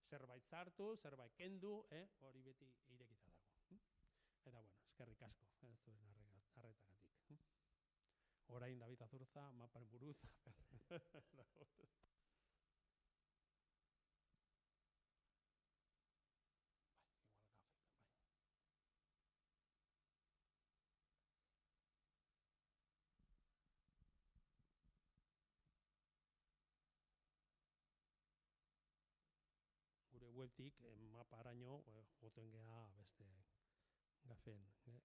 zerbait sartu, zerbait kendu, hori beti irekita dago. Eta, bueno, eskerrik asko, ez duen arretagatik. Orain David Azurza, maparen buruz. Gure webtik maparaino joten geha beste gafen web.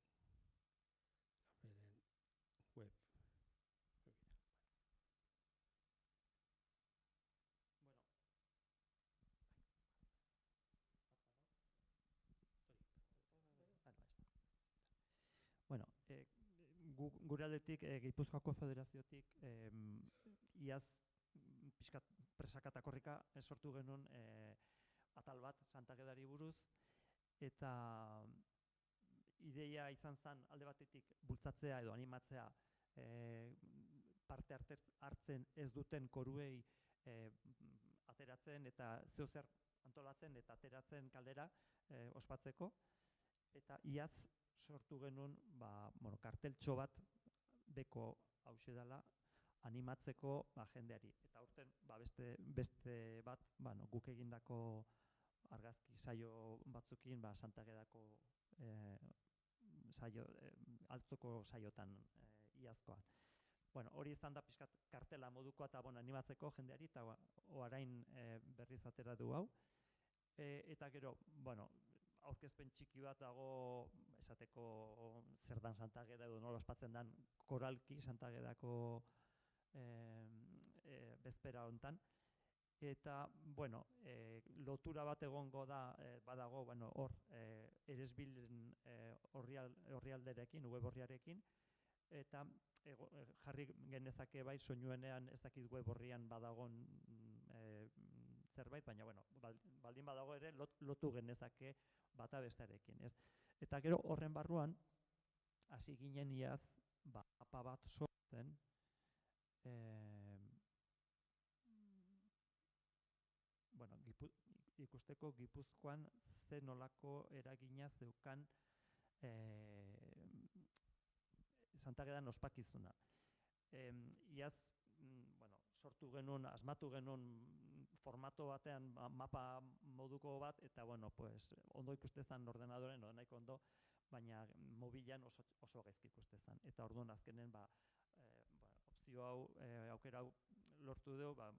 Bueno, gure aldetik, Gipuzkoako Federaziotik, iaz pixkat presaka eta korrika sortu genuen atal bat Santa Agedari buruz, eta ideia izan zen alde batetik bultzatzea edo animatzea parte hartzen ez duten koruei ateratzen eta zeozer antolatzen eta ateratzen kaldera ospatzeko, eta iaz sortu genuen karteltxo bat beko hause dela animatzeko jendeari. Eta aurten beste bat guk egindako argazki saio batzukin Santa Agedako altzoko saiotan iazkoan. Hori izan da pixkat kartela modukoa eta animatzeko jendeari, eta orain berriz atera du hau. Eta gero, aurkezpen txiki bat dago esateko zer dan Santa Ageda edo nola ospatzen den koralki Santa Agedako bezpera hontan. Eta, lotura bat egongo da, badago, hor, Eresbilen orrialderekin, web orriarekin, eta jarri genezake bai soinuenean ez dakit web orrian badagon zerbait, baina, baldin badago ere lotu genezake bata bestarekin, ez? Eta gero horren barruan, hasi ginen iaz, mapa bat sortzen, ikusteko Gipuzkoan ze nolako eragina zeukan Santa Agedan ospakizuna. Iaz, sortu genuen, asmatu genuen formato batean mapa moduko bat, eta ondo ikustezan ordenadoren, nahiko ondo, baina mobilan oso gaizki ikustezan. Eta orduan azkenen opzio hau, aukera hau lortu dugu,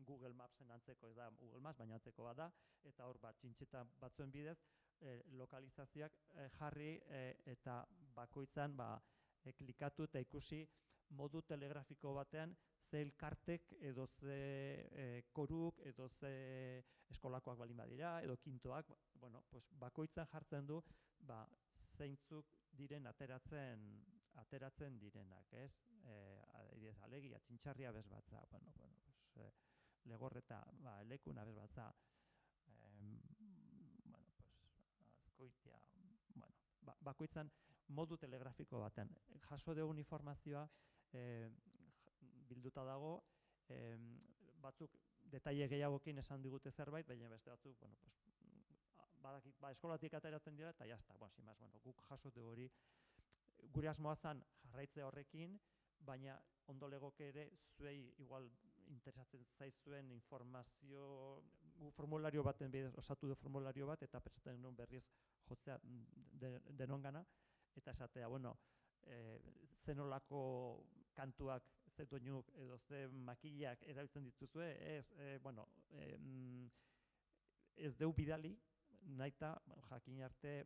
Google Mapsen antzeko, ez da Google Maps, baina antzeko bat da, eta hor txintxeta batzuen bidez, lokalizazioak jarri eta bakoitzan klikatu eta ikusi modu telegrafiko batean ze elkartek, edo ze koruk, edo ze eskolakoak balin badira, edo kintoak, bueno, pues bakoitzan jartzen du, zeintzuk diren ateratzen direnak, ez? Adibidez, alegia, txintxarria bez batza, bueno, pues, legorreta, elekuna bez batza, bueno, pues, azkoitia, bueno, bakoitzan modu telegrafiko baten. Jaso dugun informazioa bilduta dago, batzuk detaile gehiagokin esan digute zerbait, baina beste batzuk, bueno, pues, eskolatik ateratzen dira, eta jazta, bueno, guk jaso dugu hori, gure asmoa zen jarraitze horrekin, baina ondo legoke ere zuei igual interesatzen zaizuen informazio, formulario baten bidez, osatu du formulario bat, eta prestatzen nuen berriz jotzea denongana, eta esatea, bueno, zenolako kantuak, ze doinuk, edo ze makillak erabiltzen dituzue, bueno, ez deu bidali, naita jakin arte,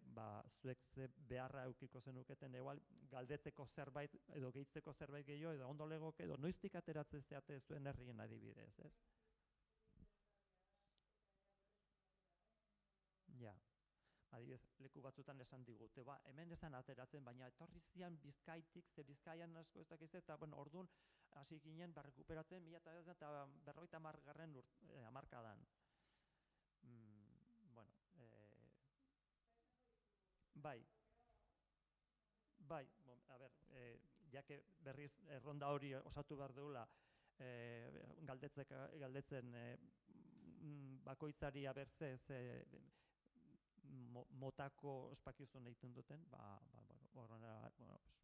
zuek ze beharra eukiko zenuketen, egual, galdetzeko zerbait, edo gehitzeko zerbait gehiago, edo ondo legoke, edo noiztik ateratzen zeate zuen herrien adibidez, ez? Ja, adibidez, leku batzutan esan digute, hemen esan ateratzen, baina etorri zian Bizkaitik, ze Bizkaian asko ez dakiz, eta, bueno, orduan, hasi ginen, rekuperatzen, 1950 hamarkadan. Bueno, a ber, jake berriz ronda hori osatu behar dugula galdetzen bakoitzari abertze motako ospakizun egiten duten, bueno,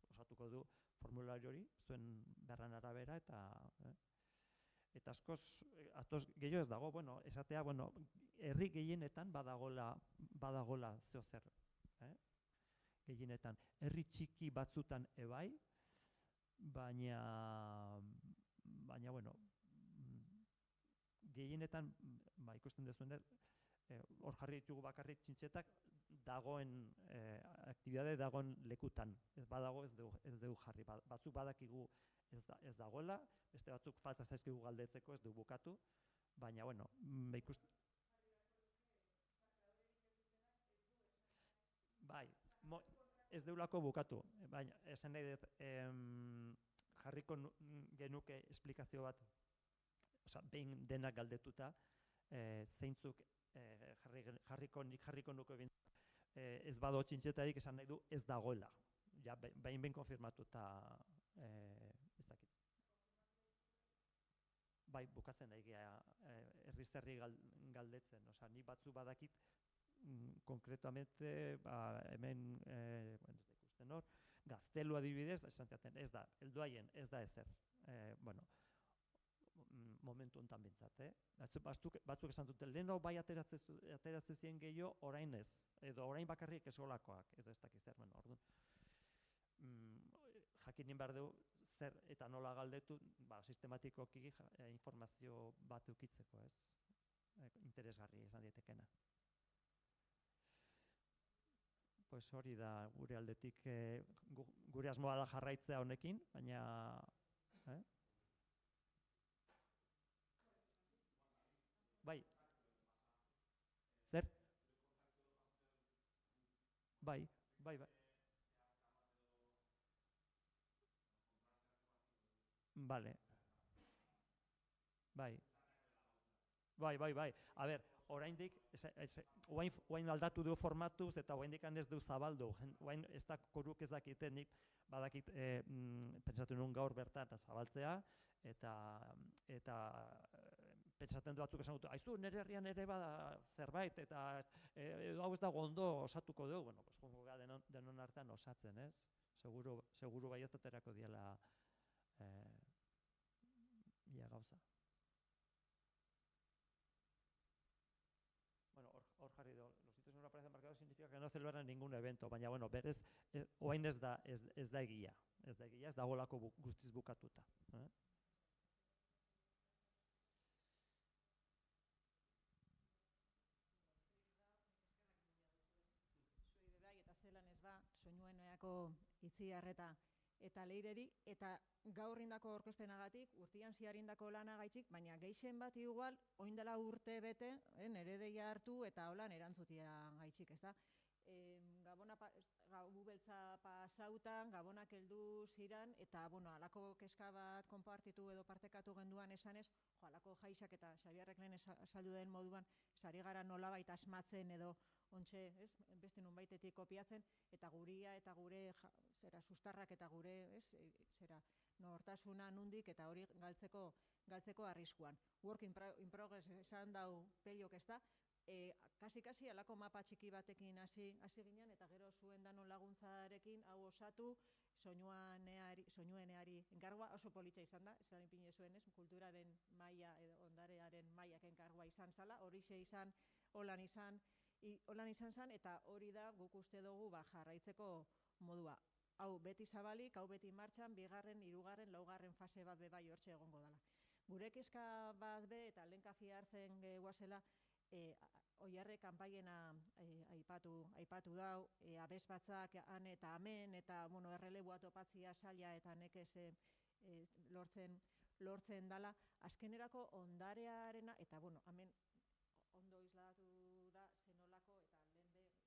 osatuko du formulario hori, zuen berran arabera, eta askoz gehiago ez dago, bueno, esatea, bueno, herri gehienetan badagola zeozer, gehienetan. Herri txiki batzutan ebai, baina, bueno, gehienetan, ikusten duzuen, hor jarri ditugu bakarrik txintxetak, dagoen aktibidade dagoen lekutan. Ez badago ez dugu jarri. Batzuk badakigu ez dagoela, beste batzuk falta zaizkigu galdetzeko ez dugu bukatu, baina, bueno, ikusten... Bai, ez deulako bukatu, baina esan nahi dut jarriko genuke esplikazio bat, behin denak galdetuta, zeintzuk jarriko nuke ez bado txintxetarik esan nahi du ez dagoela, behin konfirmatuta ez dakit. Bai, bukatzen nahi geha herri galdetzen, ni batzu badakit konkretamente hemen ikusten hor, Gaztelu adibidez, esan zaten, ez da, helduaien, ez da ezer. Bueno, momentu honetan bintzat, batzuk esan dute, leheno bai ateratzen ziren gehiago, orain ez, edo orain bakarrik esolakoak, edo ez dakiz zer, bueno, orduan. Jakinin behar dugu, zer eta nola galdetu, sistematikoki informazio bat eukitzeko, ez? Interesgarri izan dietekena. Pues hori da gure aldetik, gure asmoa da jarraitzea honekin, baina... Bai. Zer? Bai. Vale. Bai. A ber, oraindik, oain aldatu du formatuz, eta oaindik ez du zabaldu. Oain ez da koruk ez dakitenik, badakit pentsatu nuen gaur bertan zabaltzea, eta pentsatzen batzuk esan dut, aizu, nire herrian ere bada zerbait, eta hau ez dago ondo osatuko dugu, bueno, jongo gara denon artean osatzen, ez? Seguru baietaterako diela ia gauza. Bueno, hor jarri do, los sitios no aparecen marcados significa que no celebran ningún evento, baina, bueno, berez, oain ez da egia, ez dagolako guztiz bukatuta. Zelan ez ba, soinuenoeako itziarreta eta leireri, eta gaur indako aurkezpenagatik, urtean ziarindako lanagaitzik, baina geixen bat igual, oin dela urte bete, nere deia hartu eta holan erantzutia gaitzik, ez da? Gabu beltza pasautan, gabonak heldu ziran, eta, alako keska bat konpartitu edo partekatu genduan esanez, alako jaixak eta Xabierrek lehen esaldu den moduan, sari gara nolabait asmatzen edo ontxe, beste nunbaitetik kopiatzen, eta guria eta gure sustarrak eta gure, nortasuna nundik eta hori galtzeko arriskuan. Work in progress esan dau peiok, ez da? Kasi alako mapa txiki batekin hasi ginen, eta gero zuen danon laguntzarekin hau osatu, soinueneari enkargua oso politxa izan da, esan ipine zuen, kulturaren maila edo ondarearen mailak enkargua izan zala, horixe izan, holan izan zan, eta hori da guk uste dugu jarraitzeko modua. Hau beti zabalik, hau beti martxan, 2., 3., 4. fase bat bebai hortxe egongo dela. Gure kezka bat be, eta lehen kafia hartzen guazela, Oiarre kanpaiena aipatu dau, abez batzak han eta hemen, eta erreleboa topatzia saila eta nekez lortzen dala. Azkenerako ondarearena, eta hemen ondo isladatu da zenolako,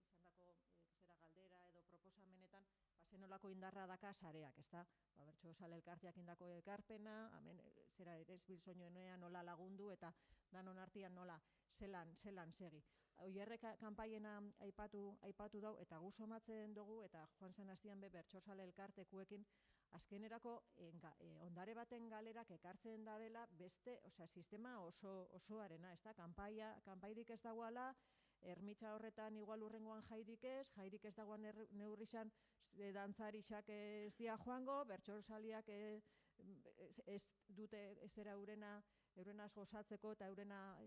eta lehen izandako galdera edo proposamenetan, zenolako indarra daka sareak, ez da? Bertso sale elkarteak indako ekarpena, hemen ere bilsoinoenean nola lagundu, eta danon artian nola zelan segi. Oierrek kanpaiena aipatu dau, eta gu somatzen dugu, eta joan zen hastian bertso sale elkartekuekin, azkenerako ondare baten galerak ekartzen dabela beste, sistema osoarena, ez da? Kanpairik ez dagoala, ermitxa horretan igual urrengoan jairik ez dagoan neurrizan dantzarixak ez dia joango, bertsorsaliak ez dute ezera eurenaz gozatzeko eta eurena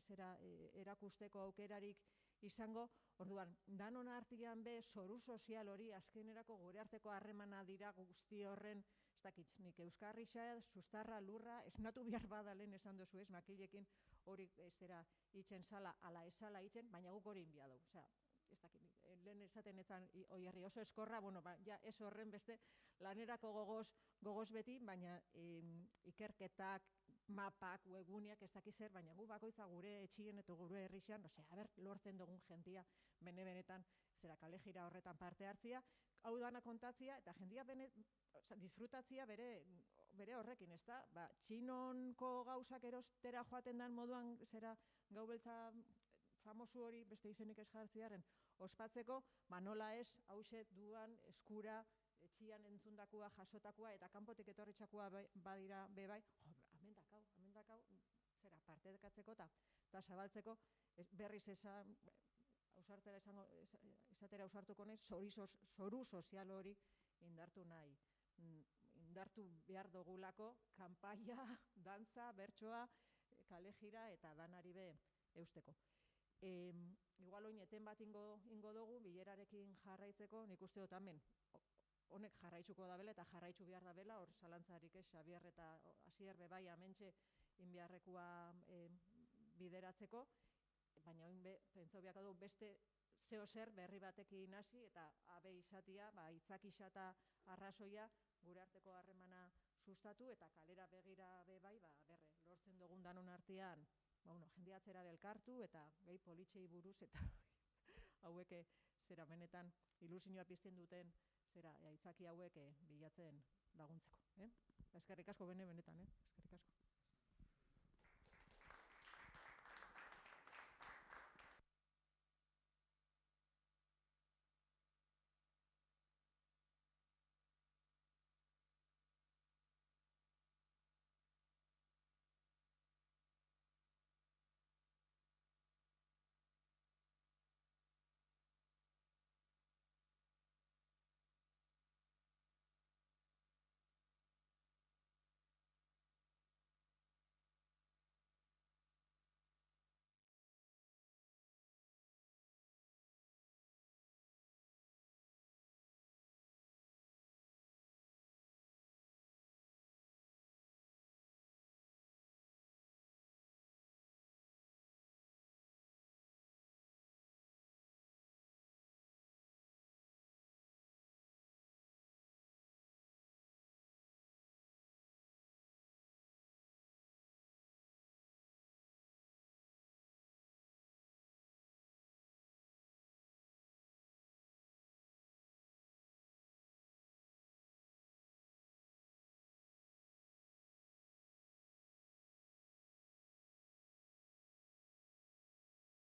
erakusteko aukerarik izango. Orduan, danon artian be, zoru sozial hori azkenerako gure arteko harremana dira guzti horren, ez dakit, nik euskarrixa, sustarra, lurra, esnatu behar badalen esan dozu ez, makilekin hori itzen zala, ala esala itzen, baina guk hori inbia dugu. Ez dakit, lehen esaten ezan Oierri oso eskorra, ez horren beste lanerako gogoz beti, baina ikerketak, mapak, webuniak ez dakiz zer, baina gu bakoitza gure etxien eta gure herrixan, lortzen dugun jentia, benetan, kalejira horretan parte hartzia, hau dana kontatzia, eta jendia disfrutatzia bere horrekin, ez da? Txinonko gauzak erostera joaten dan moduan, gau beltza famosu hori, beste izenik ez jartziaren, ospatzeko, nola ez, hause duan, eskura, etxian entzundakoa, jasotakoa, eta kanpotik etorritxakoa badira bebai, amendakau, parte dekatzeko eta zabaltzeko, berriz esatera ausartuko nahi, zoru sozial hori indartu behar dugulako, kanpaia, dantza, bertsoa, kalejira eta danari be eusteko. Igual oin eten bat ingo dugu, bilerarekin jarraitzeko, nik uste dut hemen, honek jarraitzuko da bela eta jarraitzu behar da bela, hor zalantzarik ez, Xabier eta Asier bebai amentxe inbiarrekoa bideratzeko, baina oin pentsau behar du beste zeo zer berri batekin hasi eta abe izatia, itzak isata arrazoia, gure arteko harremana sustatu eta kalera begira bebai, lortzen dugun danon artean, jendia atzera belkartu eta gehi politxei buruz eta hauek benetan ilusioa pizten duten aitzaki hauek bilatzen laguntzeko. Eskerrik asko benetan, eskerrik asko.